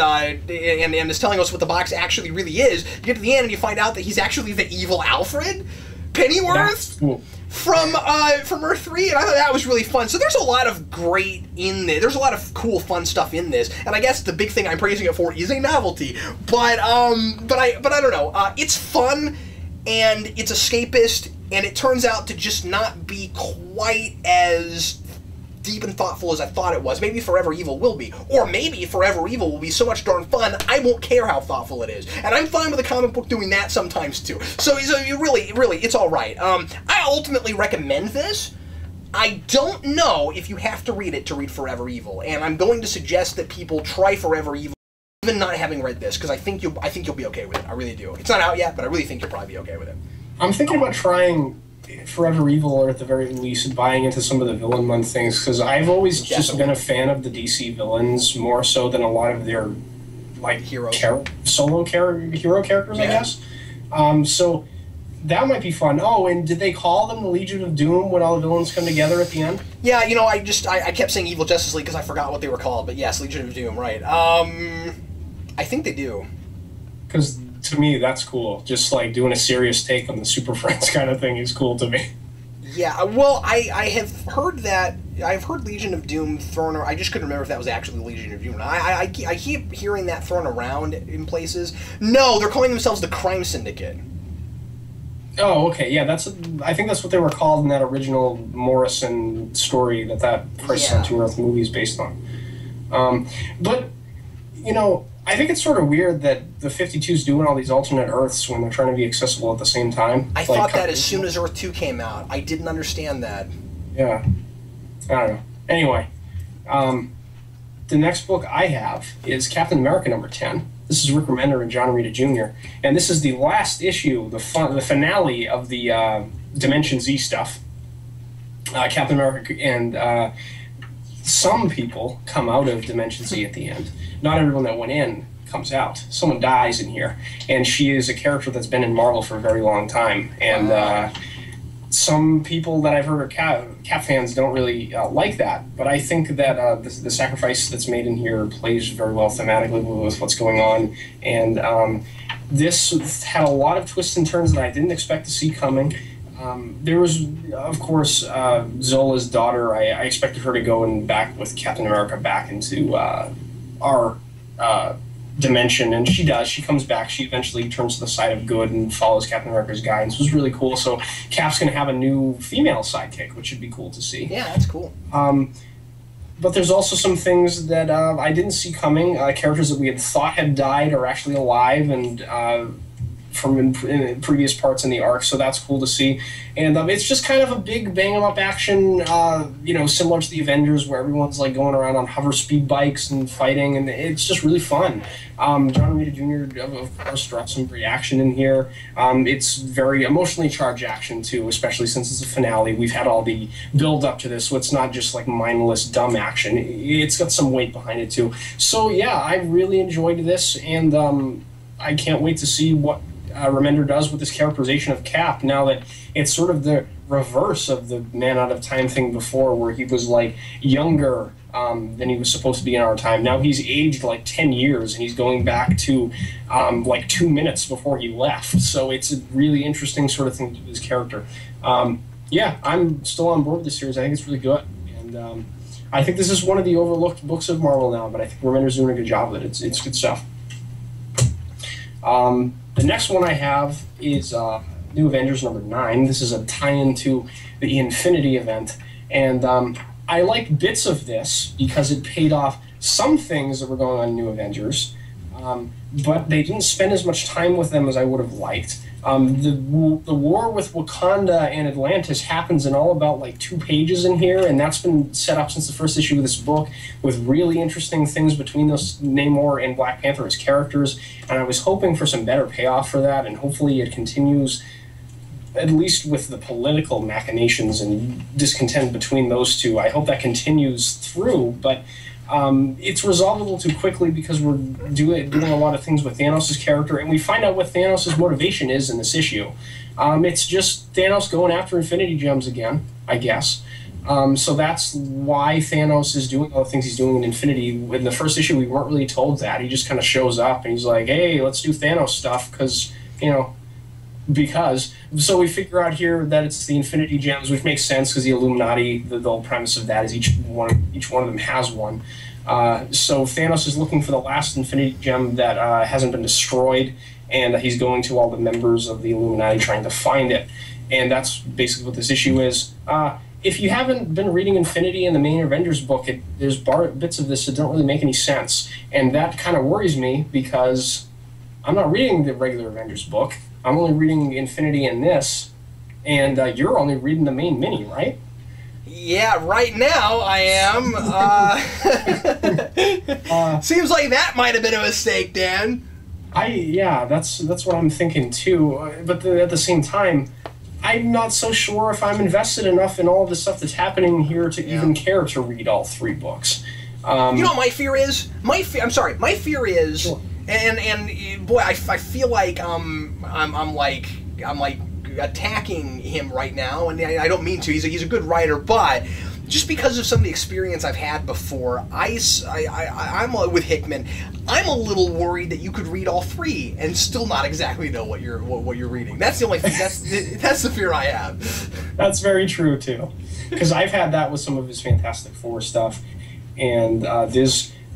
is telling us what the box actually really is. You get to the end, and you find out that he's actually the evil Alfred Pennyworth. That's cool. From Earth 3, and I thought that was really fun. So there's a lot of great in there. There's a lot of cool, fun stuff in this, and I guess the big thing I'm praising it for is a novelty. But I don't know. It's fun, and it's escapist, and it turns out to just not be quite as deep and thoughtful as I thought it was. Maybe Forever Evil will be. Or maybe Forever Evil will be so much darn fun, I won't care how thoughtful it is. And I'm fine with a comic book doing that sometimes, too. So you really, it's alright. I ultimately recommend this. I don't know if you have to read it to read Forever Evil, and I'm going to suggest that people try Forever Evil, even not having read this, because I think you'll be okay with it. I really do. It's not out yet, but I really think you'll probably be okay with it. I'm thinking about trying Forever Evil, or at the very least buying into some of the Villain Month things, because I've always just been a fan of the DC villains more so than a lot of their like hero characters, I guess. So that might be fun. Oh, and did they call them the Legion of Doom when all the villains come together at the end? Yeah, you know, I kept saying Evil Justice League because I forgot what they were called, but yes, Legion of Doom, right. I think they do. Because to me, that's cool. Just like doing a serious take on the Super Friends kind of thing is cool to me. Yeah, well, I have heard that. I've heard Legion of Doom thrown around. I just couldn't remember if that was actually Legion of Doom. I keep hearing that thrown around in places. No, they're calling themselves the Crime Syndicate. Oh, okay, yeah, I think that's what they were called in that original Morrison story that Crisis on Two Earth movie is based on. But, you know, I think it's sort of weird that the 52's doing all these alternate Earths when they're trying to be accessible at the same time. I thought that as soon as Earth 2 came out. I didn't understand that. Yeah. I don't know. Anyway, the next book I have is Captain America number 10. This is Rick Remender and John Romita Jr. And this is the last issue, the finale of the Dimension Z stuff. Captain America and some people come out of Dimension Z at the end. Not everyone that went in. comes out. Someone dies in here, and she is a character that's been in Marvel for a very long time. And some people that I've heard are Cap fans don't really like that, but I think that the sacrifice that's made in here plays very well thematically with what's going on. And this had a lot of twists and turns that I didn't expect to see coming. There was, of course, Zola's daughter. I expected her to go and back with Captain America back into our dimension, and she does. She comes back. She eventually turns to the side of good and follows Captain America's guidance. It was really cool. So Cap's going to have a new female sidekick, which should be cool to see. Yeah, that's cool. But there's also some things that I didn't see coming. Characters that we had thought had died are actually alive, and from in previous parts in the arc, so that's cool to see. And it's just kind of a big bang-em-up action, similar to the Avengers, where everyone's like going around on hover speed bikes and fighting, and it's just really fun. John Romita Jr., of course, brought some great action in here. It's very emotionally charged action, too, especially since it's a finale. We've had all the build-up to this, so it's not just like mindless, dumb action. It's got some weight behind it, too. So, yeah, I really enjoyed this, and I can't wait to see what Remender does with this characterization of Cap, now that it's sort of the reverse of the Man Out of Time thing before, where he was like younger than he was supposed to be in our time. Now he's aged like 10 years, and he's going back to like 2 minutes before he left. So it's a really interesting sort of thing to do with his character. Yeah, I'm still on board with this series. I think it's really good. And I think this is one of the overlooked books of Marvel now, but I think Remender's doing a good job with it. It's good stuff. The next one I have is New Avengers number 9. This is a tie-in to the Infinity event, and I like bits of this because it paid off some things that were going on in New Avengers, but they didn't spend as much time with them as I would have liked. The war with Wakanda and Atlantis happens in all about like 2 pages in here, and that's been set up since the first issue of this book with really interesting things between those Namor and Black Panther as characters, and I was hoping for some better payoff for that, and hopefully it continues, at least with the political machinations and discontent between those two. I hope that continues through, but it's resolved a little too quickly because we're doing a lot of things with Thanos' character, and we find out what Thanos' motivation is in this issue. It's just Thanos going after Infinity Gems again, I guess. So that's why Thanos is doing all the things he's doing in Infinity. In the first issue, we weren't really told that. He just kind of shows up, and he's like, hey, let's do Thanos stuff, because. So we figure out here that it's the Infinity Gems, which makes sense because the Illuminati, the whole premise of that is each one of them has one. So Thanos is looking for the last Infinity Gem that hasn't been destroyed, and he's going to all the members of the Illuminati trying to find it. And that's basically what this issue is. If you haven't been reading Infinity in the main Avengers book, there's bits of this that don't really make any sense. And that kind of worries me because I'm not reading the regular Avengers book. I'm only reading Infinity in this, and you're only reading the main mini, right? Yeah, right now I am. Seems like that might have been a mistake, Dan. That's what I'm thinking too. But at the same time, I'm not so sure if I'm invested enough in all of the stuff that's happening here to even care to read all 3 books. You know what my fear is? My fear is. Sure. And boy, I feel like I'm like attacking him right now, and I don't mean to. He's a good writer, but just because of some of the experience I've had before, I'm with Hickman. I'm a little worried that you could read all 3 and still not exactly know what you're reading. That's the only thing. That's the fear I have. That's very true too, because I've had that with some of his Fantastic Four stuff, and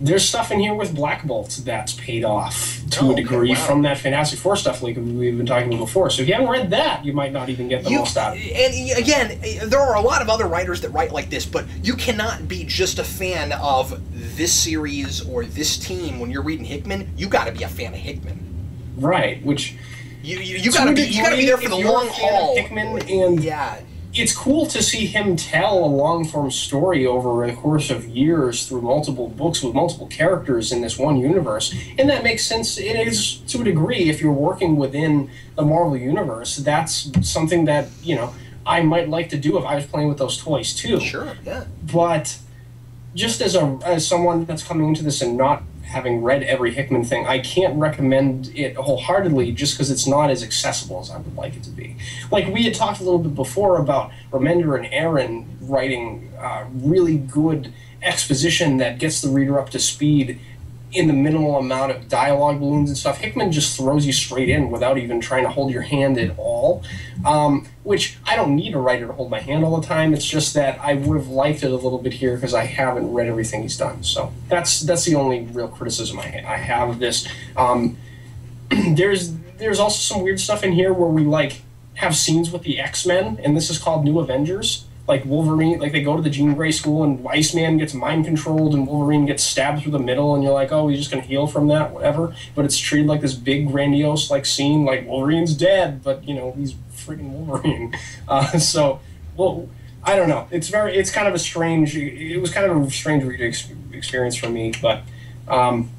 there's stuff in here with Black Bolt that's paid off to a degree from that Fantastic Four stuff like we've been talking about before. So if you haven't read that, you might not even get the most out of it. And again, there are a lot of other writers that write like this, but you cannot be just a fan of this series or this team when you're reading Hickman. You got to be a fan of Hickman. Right, which you got to be there for the long haul. Hickman, and it's cool to see him tell a long-form story over the course of years through multiple books with multiple characters in this one universe. And that makes sense. It is, to a degree, if you're working within the Marvel Universe, that's something that, I might like to do if I was playing with those toys, too. Sure, yeah. But just as someone that's coming into this and not having read every Hickman thing, I can't recommend it wholeheartedly just because it's not as accessible as I would like it to be. Like, we had talked a little bit before about Remender and Aaron writing really good exposition that gets the reader up to speed in the minimal amount of dialogue balloons and stuff. Hickman just throws you straight in without even trying to hold your hand at all, which I don't need a writer to hold my hand all the time. It's just that I would have liked it a little bit here because I haven't read everything he's done. So that's the only real criticism I have of this. There's also some weird stuff in here where we like have scenes with the X-Men, and this is called New Avengers. Like Wolverine, like they go to the Jean Grey school and Iceman gets mind controlled and Wolverine gets stabbed through the middle, and you're like, oh, he's just gonna heal from that, whatever. But it's treated like this big grandiose like scene, like Wolverine's dead, but you know he's freaking Wolverine. So, well, I don't know. It was kind of a strange reading experience for me, but I'm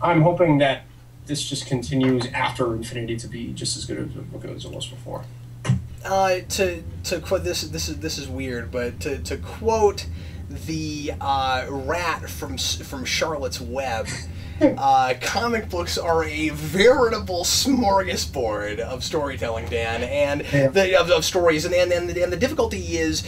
hoping that this just continues after Infinity to be just as good as it was before. To quote this is weird, but to quote the rat from Charlotte's Web, comic books are a veritable smorgasbord of storytelling, Dan, and of stories, and the difficulty is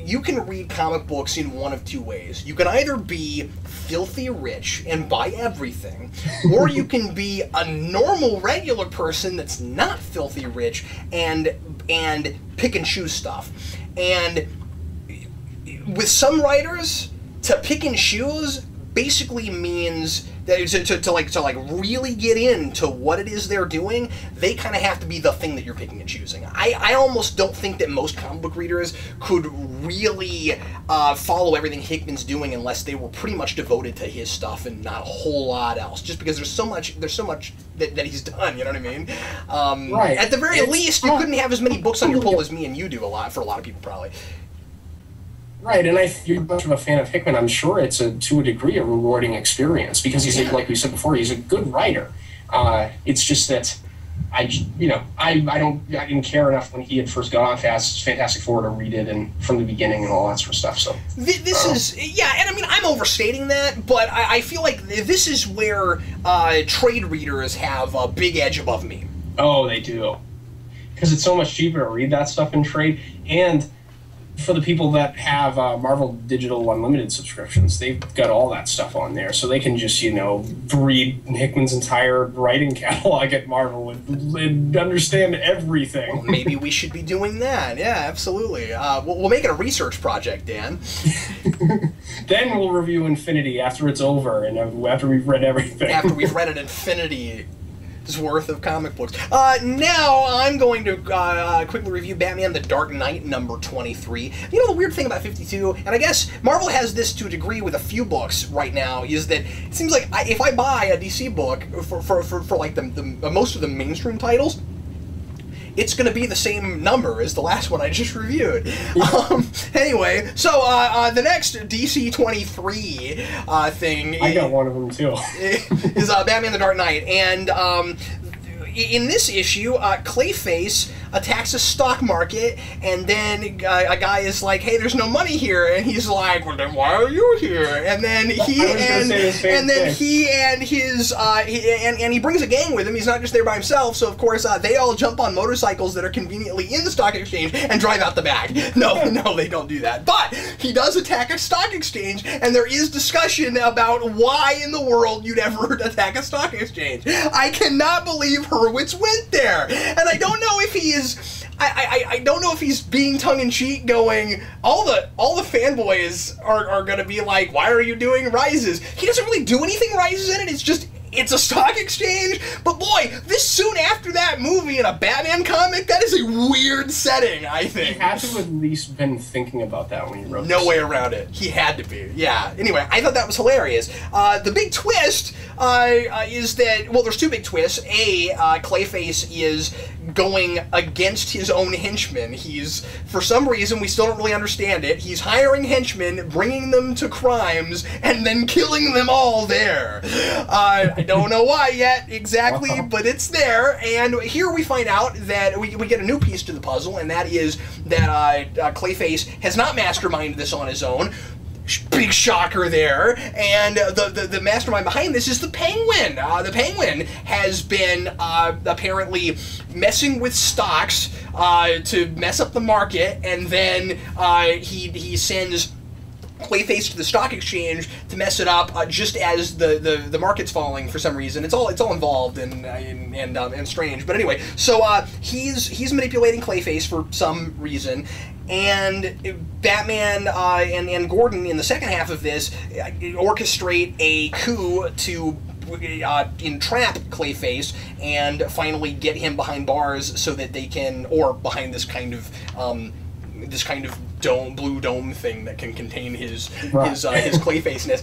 you can read comic books in one of two ways. You can either be filthy rich and buy everything, or you can be a normal, regular person that's not filthy rich and pick and choose stuff. And with some writers, to pick and choose basically means that to really get into what it is they're doing, they kind of have to be the thing that you're picking and choosing. I almost don't think that most comic book readers could really follow everything Hickman's doing unless they were pretty much devoted to his stuff and not a whole lot else. Just because there's so much that he's done. You know what I mean? Right. At the very least, you couldn't have as many books on your pull as me and you do for a lot of people probably. Right, and if you're much of a fan of Hickman, I'm sure it's to a degree a rewarding experience because he's like we said before, he's a good writer. It's just that I didn't care enough when he had first got on Fantastic Four to read it and from the beginning and all that sort of stuff. So this is and I mean I'm overstating that, but I feel like this is where trade readers have a big edge above me. Oh, they do, because it's so much cheaper to read that stuff in trade. And for the people that have Marvel Digital Unlimited subscriptions, they've got all that stuff on there, so they can just, read Hickman's entire writing catalog at Marvel and understand everything. Well, maybe we should be doing that. Yeah, absolutely. We'll make it a research project, Dan. Then we'll review Infinity after it's over and after we've read everything. After we've read an Infinity worth of comic books. Now I'm going to quickly review Batman The Dark Knight number 23. You know the weird thing about 52, and I guess Marvel has this to a degree with a few books right now, is that it seems like if I buy a DC book for like the most of the mainstream titles, it's going to be the same number as the last one I just reviewed. Anyway, so the next DC 23 thing... I got one of them, too. ...is Batman the Dark Knight. And in this issue, Clayface attacks a stock market, and then a guy is like, hey, there's no money here, and he's like, well, then why are you here? And then he brings a gang with him. He's not just there by himself, so of course they all jump on motorcycles that are conveniently in the stock exchange and drive out the back. No, they don't do that. But he does attack a stock exchange, and there is discussion about why in the world you'd ever attack a stock exchange. I cannot believe Hurwitz went there, and I don't know if he is. I don't know if he's being tongue-in-cheek, going, all the fanboys are gonna be like, why are you doing Rises? He doesn't really do anything Rises in it. It's a stock exchange, but boy, this soon after that movie in a Batman comic, that is a weird setting, I think. He had to have at least been thinking about that when he wrote No way around it. He had to be, yeah. Anyway, I thought that was hilarious. The big twist is that, well, there's two big twists. Clayface is going against his own henchmen. He's, for some reason, we still don't really understand it, he's hiring henchmen, bringing them to crimes, and then killing them all there. I don't know why yet, exactly, but it's there, and here we find out that we get a new piece to the puzzle, and that is that Clayface has not masterminded this on his own. big shocker there, and the mastermind behind this is the Penguin. The Penguin has been apparently messing with stocks to mess up the market, and then he sends Clayface to the stock exchange to mess it up just as the market's falling for some reason. It's all involved and strange. But anyway, so he's manipulating Clayface for some reason, and Batman and Gordon in the second half of this orchestrate a coup to entrap Clayface and finally get him behind bars so that they can, or behind this kind of blue dome thing that can contain his Clayfaceness,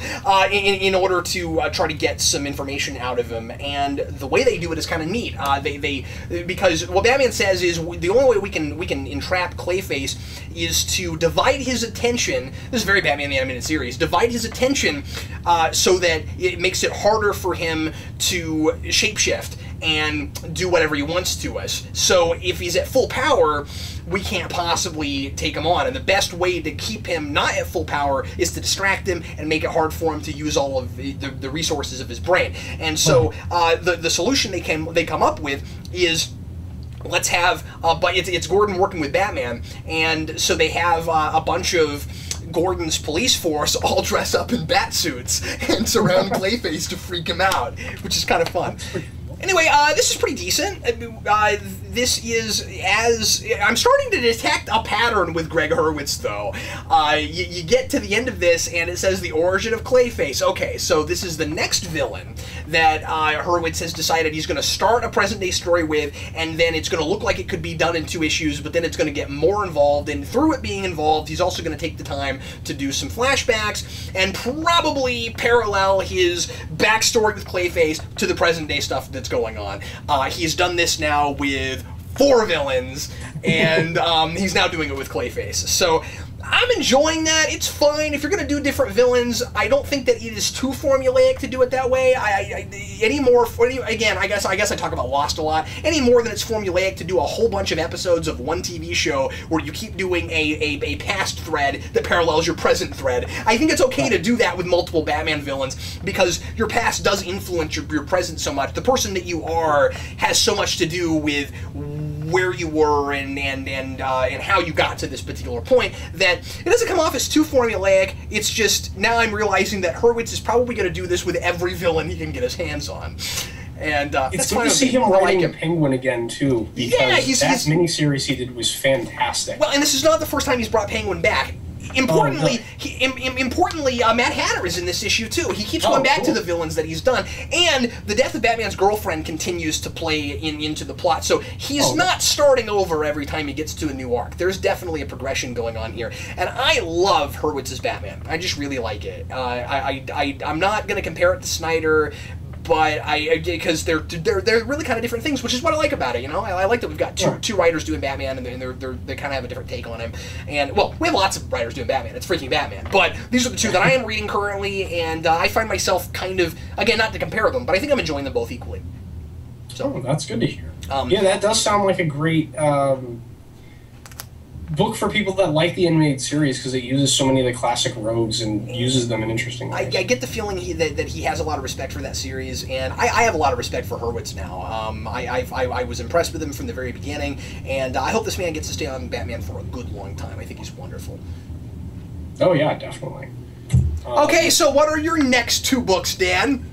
in order to try to get some information out of him. And the way they do it is kind of neat. Because what Batman says is the only way we can entrap Clayface is to divide his attention. This is very Batman the Animated Series. Divide his attention so that it makes it harder for him to shapeshift and do whatever he wants to us. So if he's at full power, we can't possibly take him on. And the best way to keep him not at full power is to distract him and make it hard for him to use all of the resources of his brain. And so the solution they come up with is, let's have, but it's Gordon working with Batman, and so they have a bunch of Gordon's police force all dress up in bat suits and surround Clayface to freak him out, which is kind of fun. Anyway, this is pretty decent. This is, I'm starting to detect a pattern with Greg Hurwitz, though. You get to the end of this, and it says the origin of Clayface. Okay, so this is the next villain that Hurwitz has decided he's going to start a present-day story with, and then it's going to look like it could be done in 2 issues, but then it's going to get more involved, and through it being involved, he's also going to take the time to do some flashbacks, and probably parallel his backstory with Clayface to the present-day stuff that's going on. He's done this now with 4 villains, and he's now doing it with Clayface. So I'm enjoying that. It's fine. If you're going to do different villains, I don't think that it is too formulaic to do it that way. Again, I guess I talk about Lost a lot. Any more than it's formulaic to do a whole bunch of episodes of one TV show where you keep doing a past thread that parallels your present thread. I think it's okay to do that with multiple Batman villains because your past does influence your present so much. The person that you are has so much to do with where you were and how you got to this particular point that it doesn't come off as too formulaic. It's just now I'm realizing that Hurwitz is probably going to do this with every villain he can get his hands on. And it's good to see him writing a Penguin again too, because that miniseries he did was fantastic. Well, and this is not the first time he's brought Penguin back. Importantly, Mad Hatter is in this issue too. He keeps going back to the villains that he's done, and the death of Batman's girlfriend continues to play into the plot. So he's not starting over every time he gets to a new arc. There's definitely a progression going on here, and I love Hurwitz's Batman. I just really like it. I'm not going to compare it to Snyder, but because they're really kind of different things, which is what I like about it. You know, I like that we've got two writers doing Batman, and they kind of have a different take on him. And well, we have lots of writers doing Batman. It's freaking Batman. But these are the 2 that I am reading currently, and I find myself kind of, again, not to compare them, but I think I'm enjoying them both equally. So that's good to hear. Yeah, that does sound like a great book for people that like the animated series because it uses so many of the classic rogues and uses them in interesting ways. I get the feeling that he has a lot of respect for that series, and I have a lot of respect for Hurwitz now. I was impressed with him from the very beginning, and I hope this man gets to stay on Batman for a good long time. I think he's wonderful. Oh yeah, definitely. Okay, so what are your next 2 books, Dan?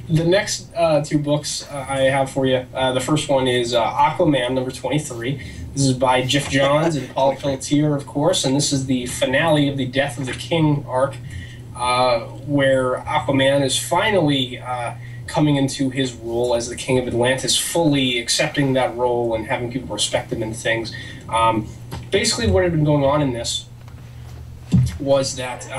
The next 2 books I have for you, the first one is Aquaman, number 23. This is by Jeff Johns and Paul Pelletier, of course, and this is the finale of the Death of the King arc, where Aquaman is finally coming into his role as the King of Atlantis, fully accepting that role and having people respect him and things. Basically, what had been going on in this was that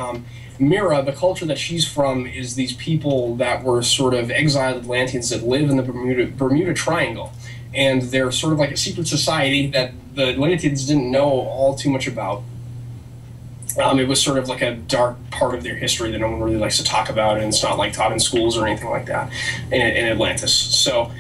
Mira, the culture that she's from, is these people that were sort of exiled Atlanteans that live in the Bermuda Triangle. And they're sort of like a secret society that the Atlanteans didn't know all too much about. It was sort of like a dark part of their history that no one really likes to talk about, and it's not like taught in schools or anything like that in Atlantis. So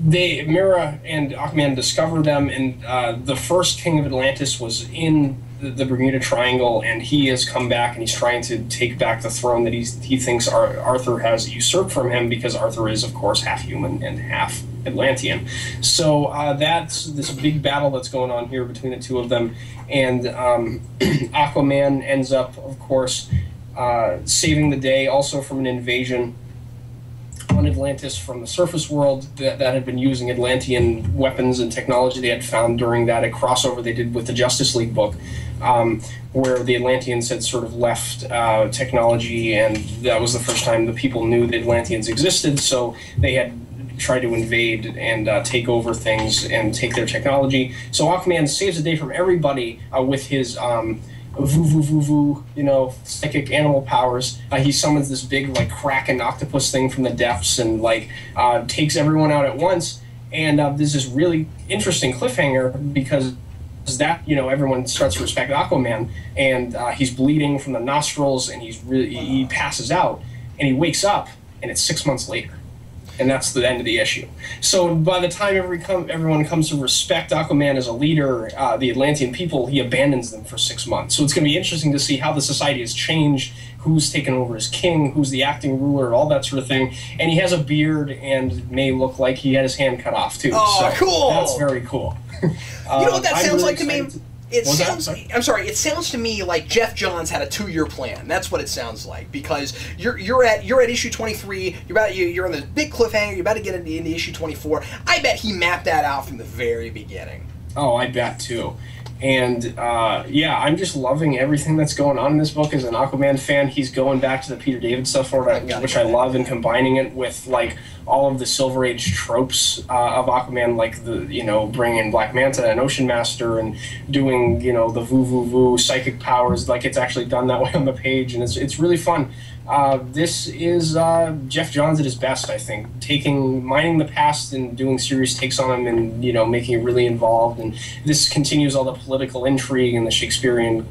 Mira and Aquaman discover them, and the first king of Atlantis was in the Bermuda Triangle, and he has come back and he's trying to take back the throne that he thinks Arthur has usurped from him, because Arthur is, of course, half human and half Atlantean. So that's this big battle that's going on here between the two of them, and Aquaman ends up, of course, saving the day also from an invasion on Atlantis from the surface world that had been using Atlantean weapons and technology they had found during that a crossover they did with the Justice League book, where the Atlanteans had sort of left technology, and that was the first time the people knew the Atlanteans existed, so they had tried to invade and take over things and take their technology. So Aquaman saves the day from everybody with his psychic animal powers. He summons this big, like, kraken octopus thing from the depths and, like, takes everyone out at once. And there's this really interesting cliffhanger, because that, everyone starts to respect Aquaman, and he's bleeding from the nostrils, and he passes out, and he wakes up, and it's 6 months later. And that's the end of the issue. So by the time everyone comes to respect Aquaman as a leader, the Atlantean people, he abandons them for 6 months. So it's going to be interesting to see how the society has changed, who's taken over as king, who's the acting ruler, all that sort of thing. And he has a beard and may look like he had his hand cut off, too. Oh, so cool! That's very cool. You know what that sounds like to me? It sounds to me like Jeff Johns had a 2-year plan. That's what it sounds like, because you're at issue 23. You're on this big cliffhanger. You're about to get into issue 24. I bet he mapped that out from the very beginning. Oh, I bet too. And yeah, I'm just loving everything that's going on in this book. As an Aquaman fan, he's going back to the Peter David stuff, which I love, and combining it with, like, all of the Silver Age tropes of Aquaman, like bringing in Black Manta and Ocean Master, and doing the voo psychic powers. Like, it's actually done that way on the page, and it's really fun. This is Jeff Johns at his best, I think, mining the past and doing serious takes on him, and making it really involved. And this continues all the political intrigue and the Shakespearean,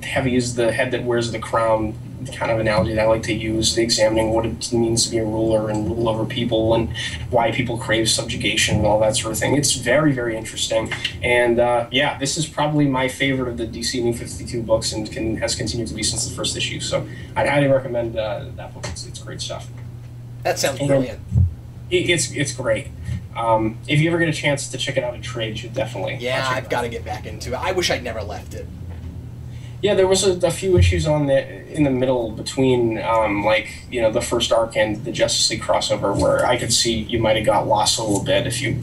heavy is the head that wears the crown kind of analogy that I like to use, examining what it means to be a ruler and rule over people, and why people crave subjugation and all that sort of thing. It's very, very interesting. And yeah, this is probably my favorite of the DC New 52 books, and has continued to be since the first issue. So I'd highly recommend that book. It's great stuff. That sounds brilliant. It's great. If you ever get a chance to check it out in trade, you should definitely. Yeah, I've got to get back into it. I wish I'd never left it. Yeah, there was a few issues in the middle between, the first arc and the Justice League crossover, where I could see you might have got lost a little bit if you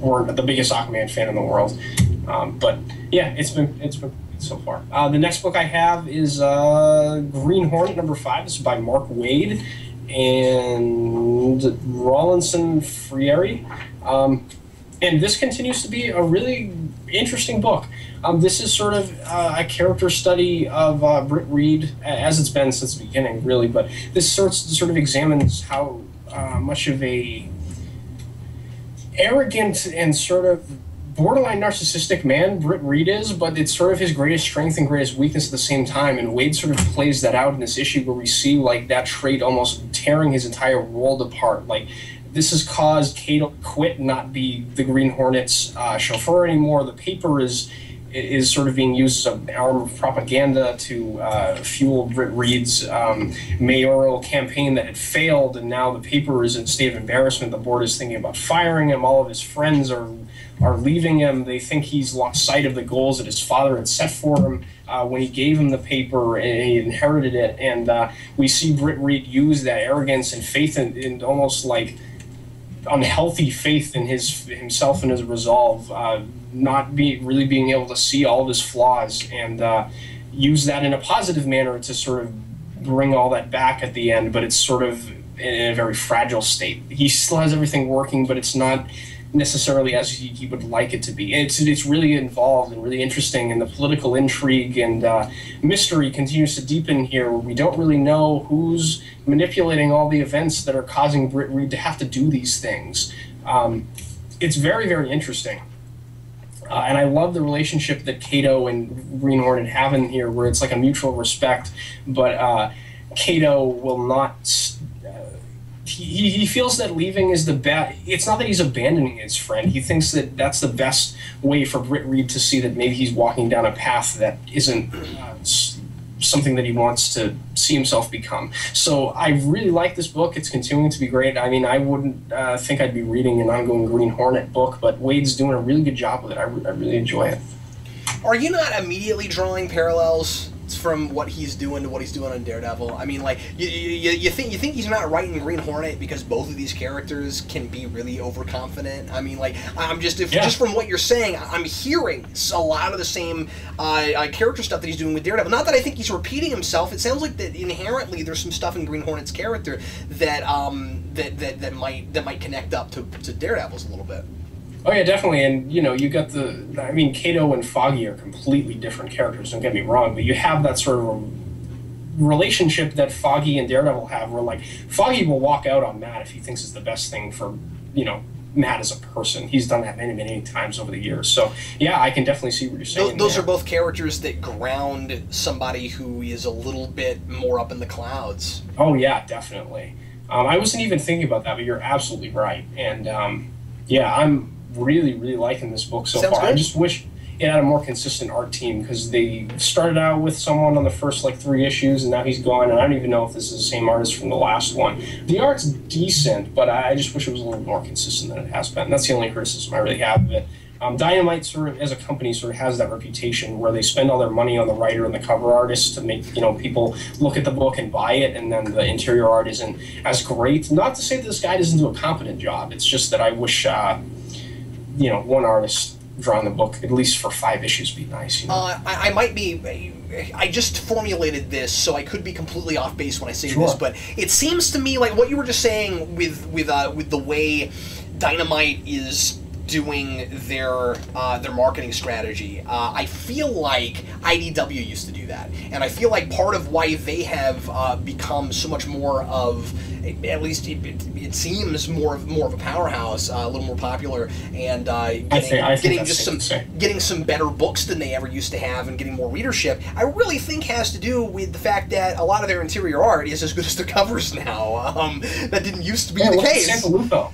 weren't the biggest Aquaman fan in the world. But yeah, it's been so far. The next book I have is Green Hornet #5. This is by Mark Waid and Rawlinson Freire. And this continues to be a really interesting book. This is sort of a character study of Britt Reed, as it's been since the beginning, really. But this sort of examines how much of a arrogant and sort of borderline narcissistic man Britt Reed is, but it's sort of his greatest strength and greatest weakness at the same time. And Wade sort of plays that out in this issue, where we see, like, that trait almost tearing his entire world apart. Like, this has caused Kato to quit, not be the Green Hornet's chauffeur anymore. The paper is sort of being used as an arm of propaganda to fuel Britt Reed's mayoral campaign that had failed, and now the paper is in a state of embarrassment. The board is thinking about firing him. All of his friends are leaving him. They think he's lost sight of the goals that his father had set for him when he gave him the paper and he inherited it. And we see Britt Reed use that arrogance and faith in almost like unhealthy faith in himself and his resolve, not really being able to see all of his flaws, and use that in a positive manner to sort of bring all that back at the end. But it's sort of in a very fragile state. He still has everything working, but it's not necessarily as he would like it to be. It's really involved and really interesting, and the political intrigue and mystery continues to deepen here, where we don't really know who's manipulating all the events that are causing Britt Reed to have to do these things. It's very, very interesting. And I love the relationship that Kato and Green Hornet have in here, where it's like a mutual respect, but Kato will not... he feels that leaving is the best. It's not that he's abandoning his friend. He thinks that that's the best way for Britt Reed to see that maybe he's walking down a path that isn't something that he wants to see himself become. So I really like this book. It's continuing to be great. I mean, I wouldn't think I'd be reading an ongoing Green Hornet book, but Wade's doing a really good job with it. I really enjoy it. Are you not immediately drawing parallels from what he's doing to what he's doing on Daredevil? I mean, like, you think he's not writing Green Hornet because both of these characters can be really overconfident? I mean, like, just from what you're saying, I'm hearing a lot of the same character stuff that he's doing with Daredevil. Not that I think he's repeating himself. It sounds like that inherently there's some stuff in Green Hornet's character that that might connect up to Daredevil's a little bit. Oh yeah, definitely, and you got I mean, Kato and Foggy are completely different characters, don't get me wrong, but you have that sort of a relationship that Foggy and Daredevil have, where, like, Foggy will walk out on Matt if he thinks it's the best thing for, Matt as a person. He's done that many, many times over the years, so yeah, I can definitely see what you're saying. Those are both characters that ground somebody who is a little bit more up in the clouds. Oh yeah, definitely. I wasn't even thinking about that, but you're absolutely right, and yeah, I'm really, really liking this book so far. I just wish it had a more consistent art team, because they started out with someone on the first, like, 3 issues, and now he's gone, and I don't even know if this is the same artist from the last one. The art's decent, but I just wish it was a little more consistent than it has been. That's the only criticism I really have of it. Dynamite, sort of, as a company, sort of has that reputation where they spend all their money on the writer and the cover artist to make, people look at the book and buy it, and then the interior art isn't as great. Not to say that this guy doesn't do a competent job, it's just that I wish one artist drawing the book, at least for 5 issues, be nice. I might be... I just formulated this, so I could be completely off base when I say this, but it seems to me like what you were just saying with the way Dynamite is doing their marketing strategy. I feel like IDW used to do that, and I feel like part of why they have become so much more of, at least it seems more of a powerhouse, a little more popular, and getting some better books than they ever used to have, and getting more readership, I really think has to do with the fact that a lot of their interior art is as good as their covers now. That didn't used to be the case. Santalupo.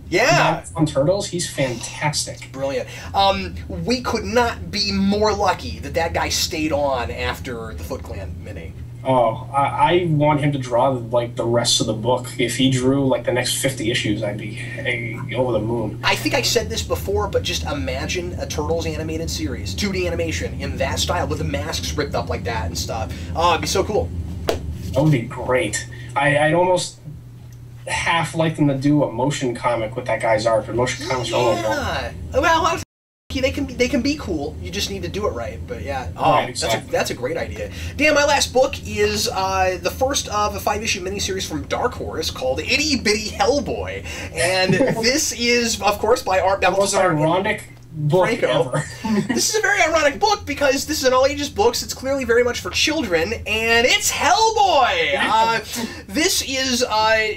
Yeah. On Turtles, he's fantastic. Brilliant. We could not be more lucky that guy stayed on after the Foot Clan mini. Oh, I want him to draw, like, the rest of the book. If he drew, like, the next 50 issues, I'd be over the moon. I think I said this before, but just imagine a Turtles animated series, 2D animation, in that style, with the masks ripped up like that and stuff. Oh, it'd be so cool. That would be great. I'd almost half like them to do a motion comic with that guy's art, but motion comics are all over. Well, they can be cool. You just need to do it right. But yeah, right, exactly. that's a great idea. Dan, my last book is the first of a 5-issue miniseries from Dark Horse called Itty Bitty Hellboy, and this is, of course, by Art Balthazar. Ironic book ever. This is a very ironic book because this is an all-ages book. So it's clearly very much for children, and it's Hellboy! This is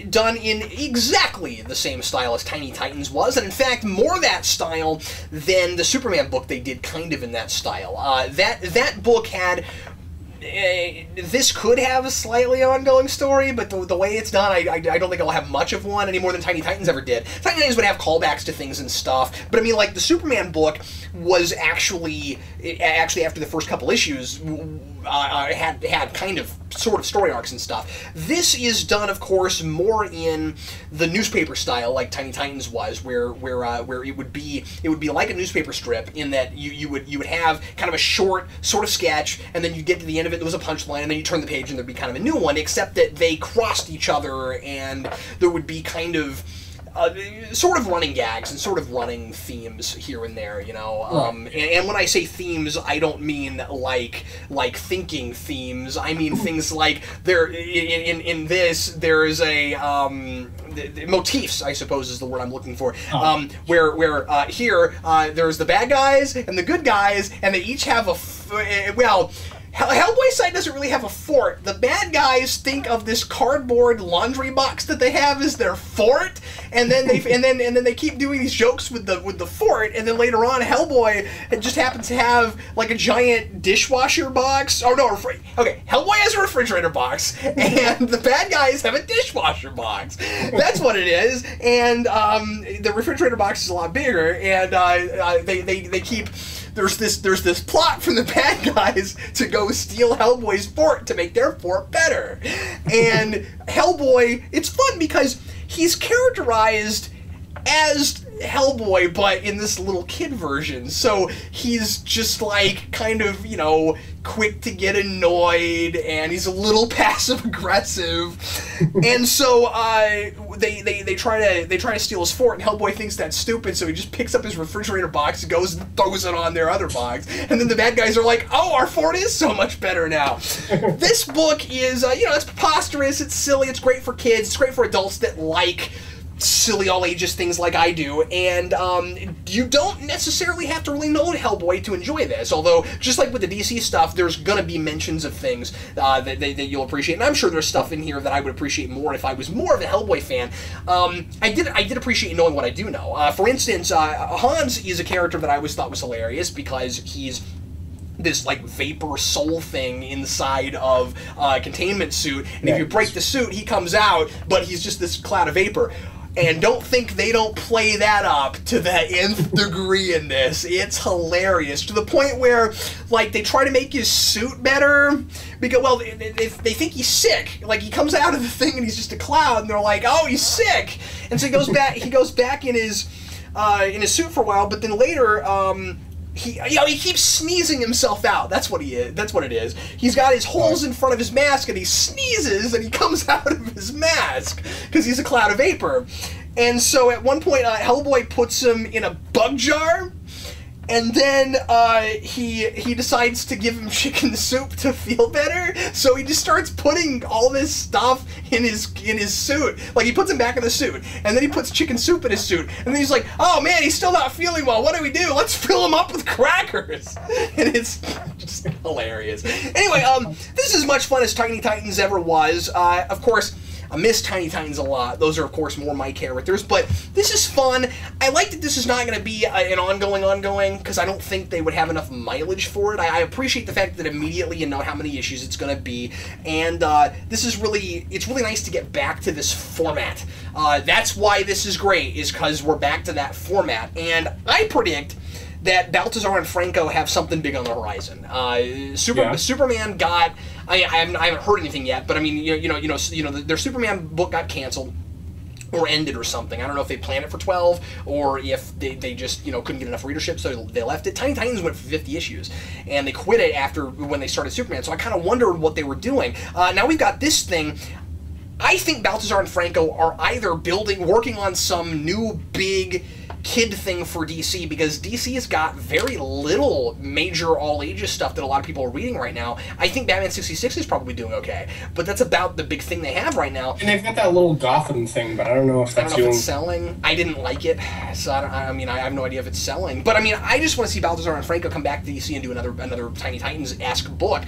done in exactly the same style as Tiny Titans was, and in fact, more that style than the Superman book they did kind of in that style. That book had... this could have a slightly ongoing story, but the way it's done, I don't think it'll have much of one any more than Tiny Titans ever did. Tiny Titans would have callbacks to things and stuff, but I mean, like, the Superman book was actually after the first couple issues had kind of sort of story arcs and stuff. This is done, of course, more in the newspaper style, like Tiny Titans was, where it would be like a newspaper strip in that you would have kind of a short sort of sketch, and then you get to the end of it, there was a punchline, and then you turn the page and there'd be kind of a new one, except that they crossed each other, and there would be kind of sort of running gags and sort of running themes here and there, you know. And when I say themes, I don't mean like thinking themes. I mean things like there in this there is a motifs, I suppose is the word I'm looking for. Where here there's the bad guys and the good guys, and they each have Hellboy's side doesn't really have a fort. The bad guys think of this cardboard laundry box that they have as their fort, and then they keep doing these jokes with the fort, and then later on, Hellboy just happens to have like a giant dishwasher box. Oh no, okay, Hellboy has a refrigerator box, and the bad guys have a dishwasher box. That's what it is, and the refrigerator box is a lot bigger, and they keep. There's this plot from the bad guys to go steal Hellboy's fort to make their fort better. And Hellboy, it's fun because he's characterized as Hellboy, but in this little kid version. So he's just like kind of, you know, quick to get annoyed, and he's a little passive aggressive. And so they try to steal his fort, and Hellboy thinks that's stupid, so he just picks up his refrigerator box, goes and throws it on their other box, and then the bad guys are like, oh, our fort is so much better now. This book is, you know, it's preposterous, it's silly, it's great for kids, it's great for adults that like silly all ages things like I do, and you don't necessarily have to really know Hellboy to enjoy this, although just like with the DC stuff, there's gonna be mentions of things that you'll appreciate, and I'm sure there's stuff in here that I would appreciate more if I was more of a Hellboy fan. I did appreciate knowing what I do know. For instance, Hans is a character that I always thought was hilarious because he's this like vapor soul thing inside of a containment suit, and if you break the suit, he comes out, but he's just this cloud of vapor. And don't think they don't play that up to the nth degree in this. It's hilarious, to the point where, like, they try to make his suit better, because, well, they think he's sick. Like, he comes out of the thing and he's just a cloud, and they're like, oh, he's sick! And so he goes back in his suit for a while, but then later, he keeps sneezing himself out. That's what he is. That's what it is. He's got his holes in front of his mask, and he sneezes, and he comes out of his mask because he's a cloud of vapor. And so at one point, Hellboy puts him in a bug jar, and then he decides to give him chicken soup to feel better. So he just starts putting all this stuff in his suit. Like, he puts him back in the suit, and then he puts chicken soup in his suit, and then he's like, oh man, he's still not feeling well. What do we do? Let's fill him up with crackers. And it's just hilarious. Anyway, this is as much fun as Tiny Titans ever was. Of course, I miss Tiny Titans a lot. Those are, of course, more my characters, but this is fun. I like that this is not going to be an ongoing, because I don't think they would have enough mileage for it. I appreciate the fact that immediately you know how many issues it's going to be, and this is it's really nice to get back to this format. That's why this is great, is because we're back to that format, and I predict that Baltazar and Franco have something big on the horizon. Superman got. I haven't heard anything yet, but I mean, their Superman book got canceled or ended or something. I don't know if they planned it for 12 or if they just couldn't get enough readership, so they left it. Tiny Titans went for 50 issues, and they quit it after when they started Superman. So I kind of wondered what they were doing. Now we've got this thing. I think Baltazar and Franco are either working on some new big kid thing for DC, because DC has got very little major all-ages stuff that a lot of people are reading right now. I think Batman 66 is probably doing okay, but that's about the big thing they have right now. And they've got that little Gotham thing, but I don't know if that's it's selling. I didn't like it, so I have no idea if it's selling. But I mean, I just want to see Baltazar and Franco come back to DC and do another Tiny Titans-esque book.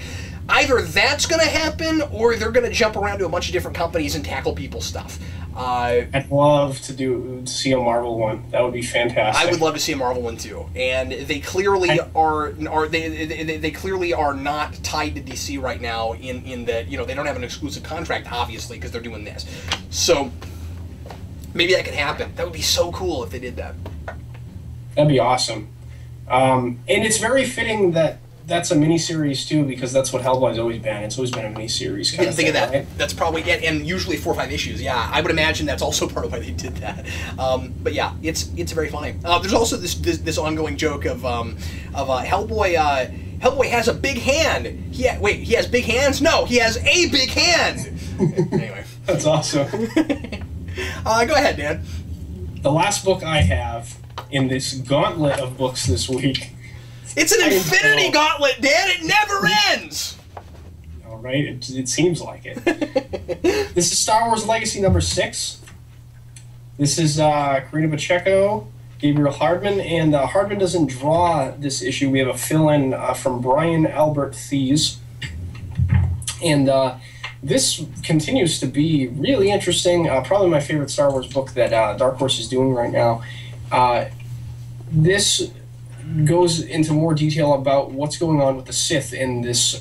Either that's going to happen, or they're going to jump around to a bunch of different companies and tackle people's stuff. I'd love to see a Marvel one. That would be fantastic. I would love to see a Marvel one too. And they clearly they clearly are not tied to DC right now. In that they don't have an exclusive contract, obviously, because they're doing this. So maybe that could happen. That would be so cool if they did that. That'd be awesome. And it's very fitting that that's a miniseries too, because that's what Hellboy's always been. It's always been a miniseries. You didn't think of that. Right? That's probably it, and usually 4 or 5 issues. Yeah, I would imagine that's also part of why they did that. But yeah, it's very funny. There's also this ongoing joke of Hellboy. Hellboy has a big hand. He has big hands? No, he has a big hand. Anyway, that's awesome. Go ahead, Dan. The last book I have in this gauntlet of books this week. It's an infinity gauntlet, Dan! It never ends! All right, it seems like it. This is Star Wars Legacy number 6. This is Karina Pacheco, Gabriel Hardman, and Hardman doesn't draw this issue. We have a fill-in from Brian Albert Thies. And this continues to be really interesting. Probably my favorite Star Wars book that Dark Horse is doing right now. This goes into more detail about what's going on with the Sith in this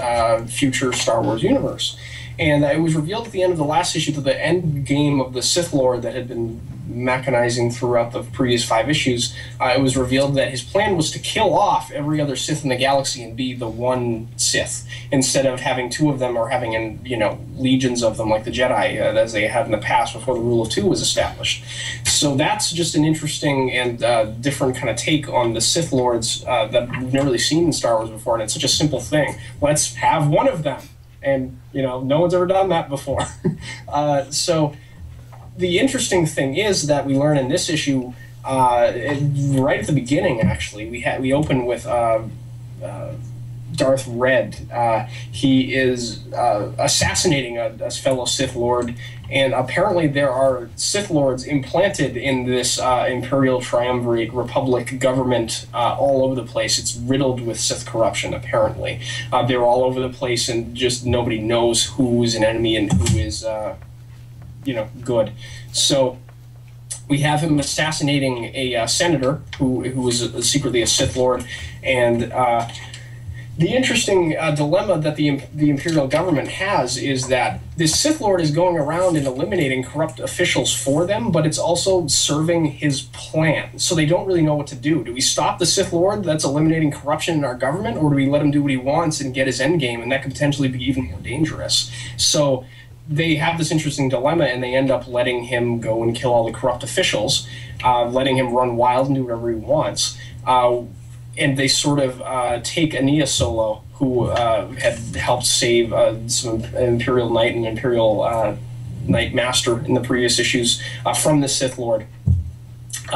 future Star Wars universe. And it was revealed at the end of the last issue that the end game of the Sith Lord that had been mechanizing throughout the previous 5 issues, it was revealed that his plan was to kill off every other Sith in the galaxy and be the one Sith, instead of having 2 of them or having, legions of them like the Jedi, as they had in the past before the Rule of 2 was established. So that's just an interesting and different kind of take on the Sith Lords that we've never really seen in Star Wars before, and it's such a simple thing. Let's have one of them. And, no one's ever done that before. So the interesting thing is that we learn in this issue, right at the beginning, actually, we open with Darth Red. He is assassinating a fellow Sith Lord, and apparently there are Sith Lords implanted in this Imperial Triumvirate Republic government all over the place. It's riddled with Sith corruption, apparently. They're all over the place, and just nobody knows who is an enemy and who is, good. So we have him assassinating a senator who was secretly a Sith Lord, and the interesting dilemma that the Imperial government has is that this Sith Lord is going around and eliminating corrupt officials for them, but it's also serving his plan. So they don't really know what to do. Do we stop the Sith Lord that's eliminating corruption in our government, or do we let him do what he wants and get his endgame? And that could potentially be even more dangerous. So they have this interesting dilemma, and they end up letting him go and kill all the corrupt officials, letting him run wild and do whatever he wants. And they sort of take Ania Solo, who had helped save some Imperial Knight and Imperial Knight Master in the previous issues from the Sith Lord.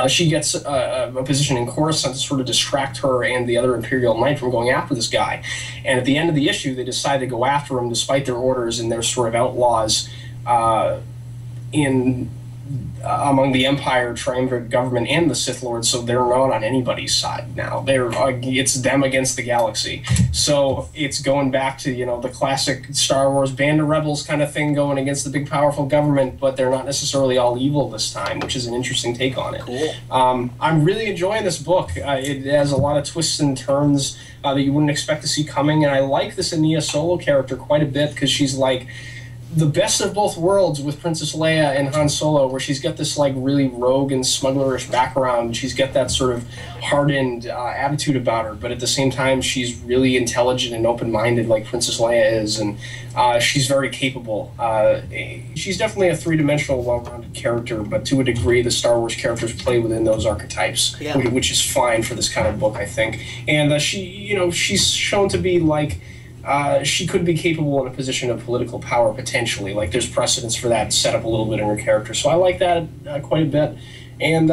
She gets a position in Coruscant to sort of distract her and the other Imperial Knight from going after this guy. And at the end of the issue, they decide to go after him despite their orders, and they're sort of outlaws among the Empire, Triumvirate government, and the Sith Lords, so they're not on anybody's side now. It's them against the galaxy. So it's going back to, the classic Star Wars band of rebels kind of thing, going against the big powerful government, but they're not necessarily all evil this time, which is an interesting take on it. Cool. I'm really enjoying this book. It has a lot of twists and turns that you wouldn't expect to see coming, and I like this Ania Solo character quite a bit, because she's like the best of both worlds with Princess Leia and Han Solo, where she's got this like really rogue and smugglerish background. She's got that sort of hardened attitude about her, but at the same time she's really intelligent and open-minded like Princess Leia is, and she's very capable. She's definitely a three-dimensional, well-rounded character, but to a degree the Star Wars characters play within those archetypes, which is fine for this kind of book, I think. And she's shown to be like, she could be capable in a position of political power, potentially. Like, there's precedence for that set up a little bit in her character. So I like that quite a bit. And,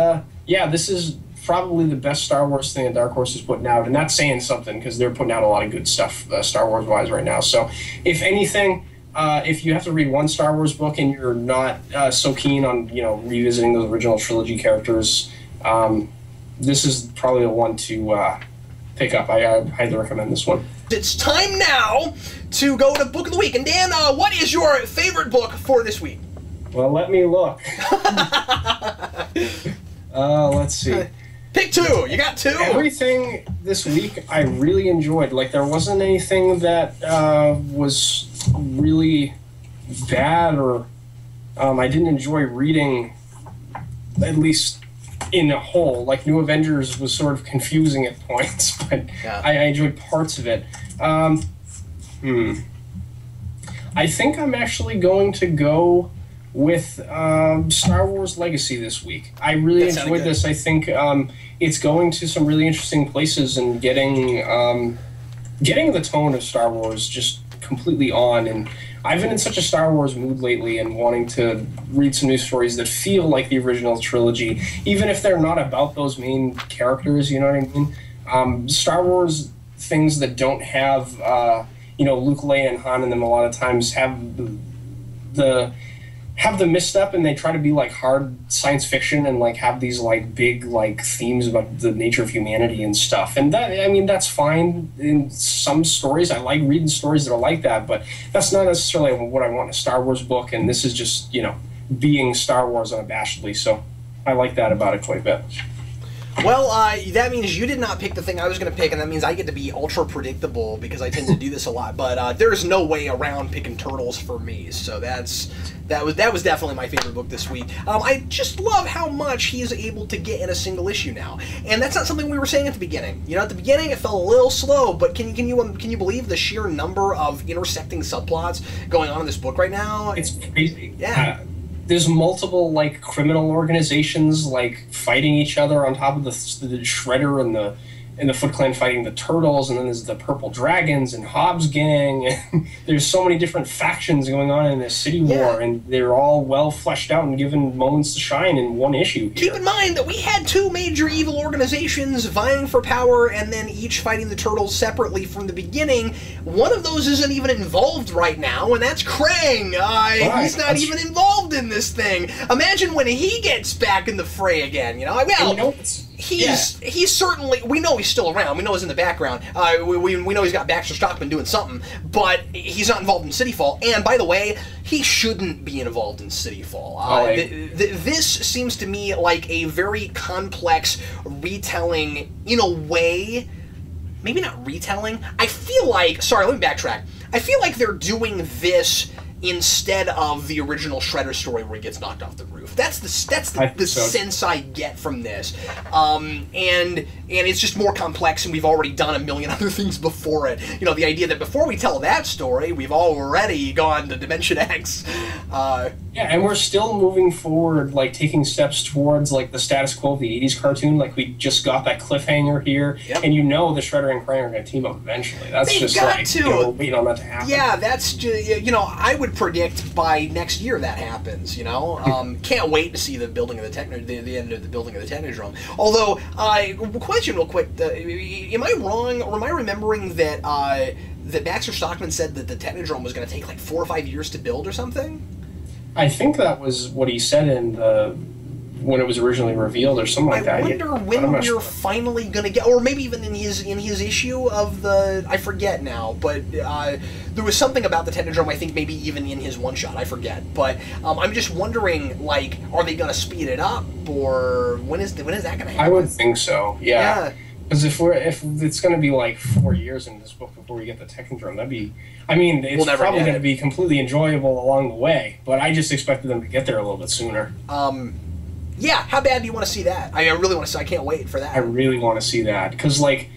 this is probably the best Star Wars thing that Dark Horse is putting out. And that's saying something, because they're putting out a lot of good stuff Star Wars-wise right now. So, if anything, if you have to read one Star Wars book and you're not so keen on, revisiting those original trilogy characters, this is probably the one to pick up. I highly recommend this one. It's time now to go to Book of the Week. And Dan, what is your favorite book for this week? Well, let me look. Let's see. Pick two. You got two. Everything this week I really enjoyed. Like, there wasn't anything that was really bad, or I didn't enjoy reading, at least in a whole. Like, New Avengers was sort of confusing at points, but I enjoyed parts of it. I think I'm actually going to go with Star Wars Legacy this week. I really enjoyed this. I think it's going to some really interesting places and getting the tone of Star Wars just completely on. And I've been in such a Star Wars mood lately and wanting to read some new stories that feel like the original trilogy, even if they're not about those main characters, you know what I mean? Star Wars things that don't have, Luke, Leia, and Han in them a lot of times have the have the misstep and they try to be like hard science fiction and like have these like big like themes about the nature of humanity and stuff. And that, I mean, that's fine in some stories. I like reading stories that are like that, but that's not necessarily what I want in a Star Wars book. And this is just, you know, being Star Wars unabashedly. So I like that about it quite a bit. Well, that means you did not pick the thing I was going to pick, and that means I get to be ultra predictable because I tend to do this a lot. But there's no way around picking Turtles for me, so that was definitely my favorite book this week. I just love how much he is able to get in a single issue now, and that's not something we were saying at the beginning. You know, at the beginning it felt a little slow, but can you believe the sheer number of intersecting subplots going on in this book right now? It's crazy. Yeah. There's multiple like criminal organizations like fighting each other on top of the Shredder and the Foot Clan fighting the Turtles, and then there's the Purple Dragons and Hobbs Gang, and there's so many different factions going on in this city war, and they're all well fleshed out and given moments to shine in one issue here. Keep in mind that we had two major evil organizations vying for power and then each fighting the Turtles separately from the beginning. One of those isn't even involved right now, and that's Krang. He's not even involved in this thing. Imagine when he gets back in the fray again, you know? Well, he's certainly, we know he's still around. We know he's in the background. We know he's got Baxter Stockman doing something, but he's not involved in Cityfall. And by the way, he shouldn't be involved in Cityfall. This seems to me like a very complex retelling, in a way. Maybe not retelling. I feel like, sorry, let me backtrack. I feel like they're doing this instead of the original Shredder story where he gets knocked off the roof. That's the sense I get from this. And it's just more complex, and we've already done a million other things before it. You know, the idea that before we tell that story, we've already gone to Dimension X. Yeah, and we're still moving forward, like taking steps towards like the status quo of the 80s cartoon. Like we just got that cliffhanger here, and you know the Shredder and Krang are going to team up eventually. That's They've just got like, to. You know, wait on that to happen. Yeah, that's just, you know, I would predict by next year that happens. You know, can't wait to see the building of the end of the building of the Technodrome. Although, question real quick: am I wrong, or am I remembering that that Baxter Stockman said that the Technodrome was going to take like 4 or 5 years to build or something? I think that was what he said in the when it was originally revealed, or something like that. I wonder when we're finally going to get, or maybe even in his issue of the, I forget now, but there was something about the Technodrome, I think maybe even in his one-shot, I forget. But I'm just wondering, like, are they going to speed it up, or when is that going to happen? I would think so, yeah. Because if it's going to be like 4 years in this book before we get the Technodrome, that'd be, I mean, it's probably going to be completely enjoyable along the way, but I just expected them to get there a little bit sooner. Yeah, how bad do you want to see that? I really want to see, I can't wait for that. I really want to see that, because, like,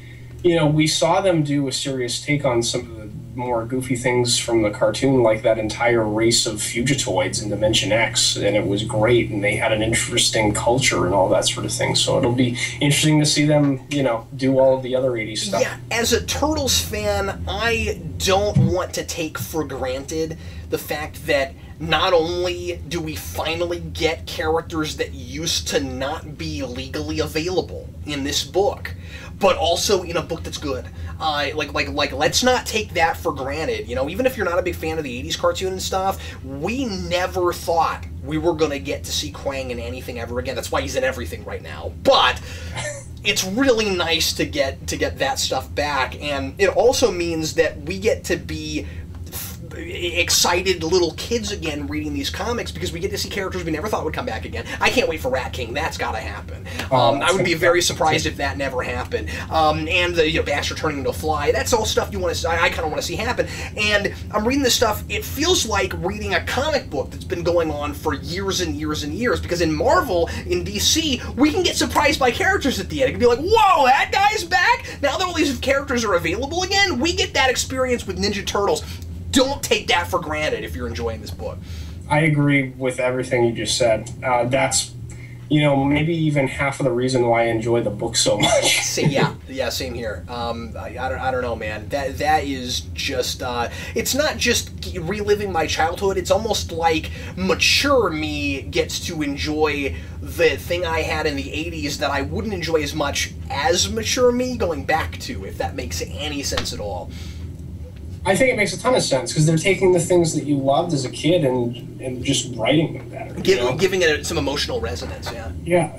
you know, we saw them do a serious take on some of the more goofy things from the cartoon, like that entire race of Fugitoids in Dimension X, and it was great, and they had an interesting culture and all that sort of thing, so it'll be interesting to see them, you know, do all of the other 80s stuff. Yeah, as a Turtles fan, I don't want to take for granted the fact that not only do we finally get characters that used to not be legally available in this book, but also in a book that's good. Like, let's not take that for granted. You know, even if you're not a big fan of the 80s cartoon and stuff, we never thought we were going to get to see Krang in anything ever again. That's why he's in everything right now. But it's really nice to get that stuff back, and it also means that we get to be excited little kids again reading these comics, because we get to see characters we never thought would come back again. I can't wait for Rat King. That's got to happen. I would be very surprised if that never happened. And the, you know, Baxter turning into a fly. That's all stuff you want to. I kind of want to see happen. And I'm reading this stuff. It feels like reading a comic book that's been going on for years and years and years. Because in Marvel, in DC, we can get surprised by characters at the end. It can be like, whoa, that guy's back. Now that all these characters are available again, we get that experience with Ninja Turtles. Don't take that for granted if you're enjoying this book. I agree with everything you just said. That's, you know, maybe even half of the reason why I enjoy the book so much. Yeah, same here. I don't know, man. That is just, it's not just reliving my childhood. It's almost like mature me gets to enjoy the thing I had in the 80s that I wouldn't enjoy as much as mature me going back to, if that makes any sense at all. I think it makes a ton of sense because they're taking the things that you loved as a kid and just writing them better. Giving it some emotional resonance, yeah. Yeah.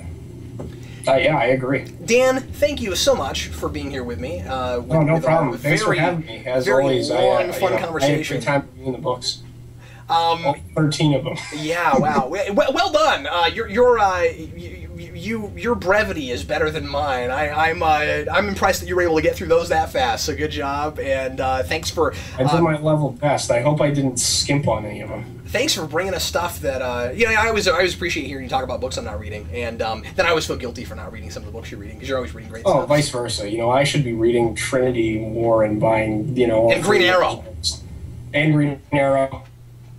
Yeah, I agree. Dan, thank you so much for being here with me. No problem. Thanks for having me. As always, long, fun conversation. I had a great time reviewing the books. All 13 of them. Yeah, wow. Well done. Your brevity is better than mine. I'm impressed that you were able to get through those that fast. So good job, and thanks for. I did my level best. I hope I didn't skimp on any of them. Thanks for bringing us stuff that I always appreciate hearing you talk about books I'm not reading, and then I always feel guilty for not reading some of the books you're reading because you're always reading great stuff. Oh, vice versa. I should be reading Trinity more and buying and Green Arrow,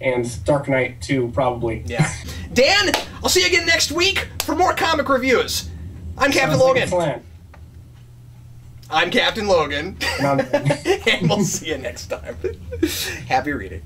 and Dark Knight too, probably. Yeah. Dan, I'll see you again next week for more comic reviews. I'm Captain Logan. I'm Captain Logan. And and we'll see you next time. Happy reading.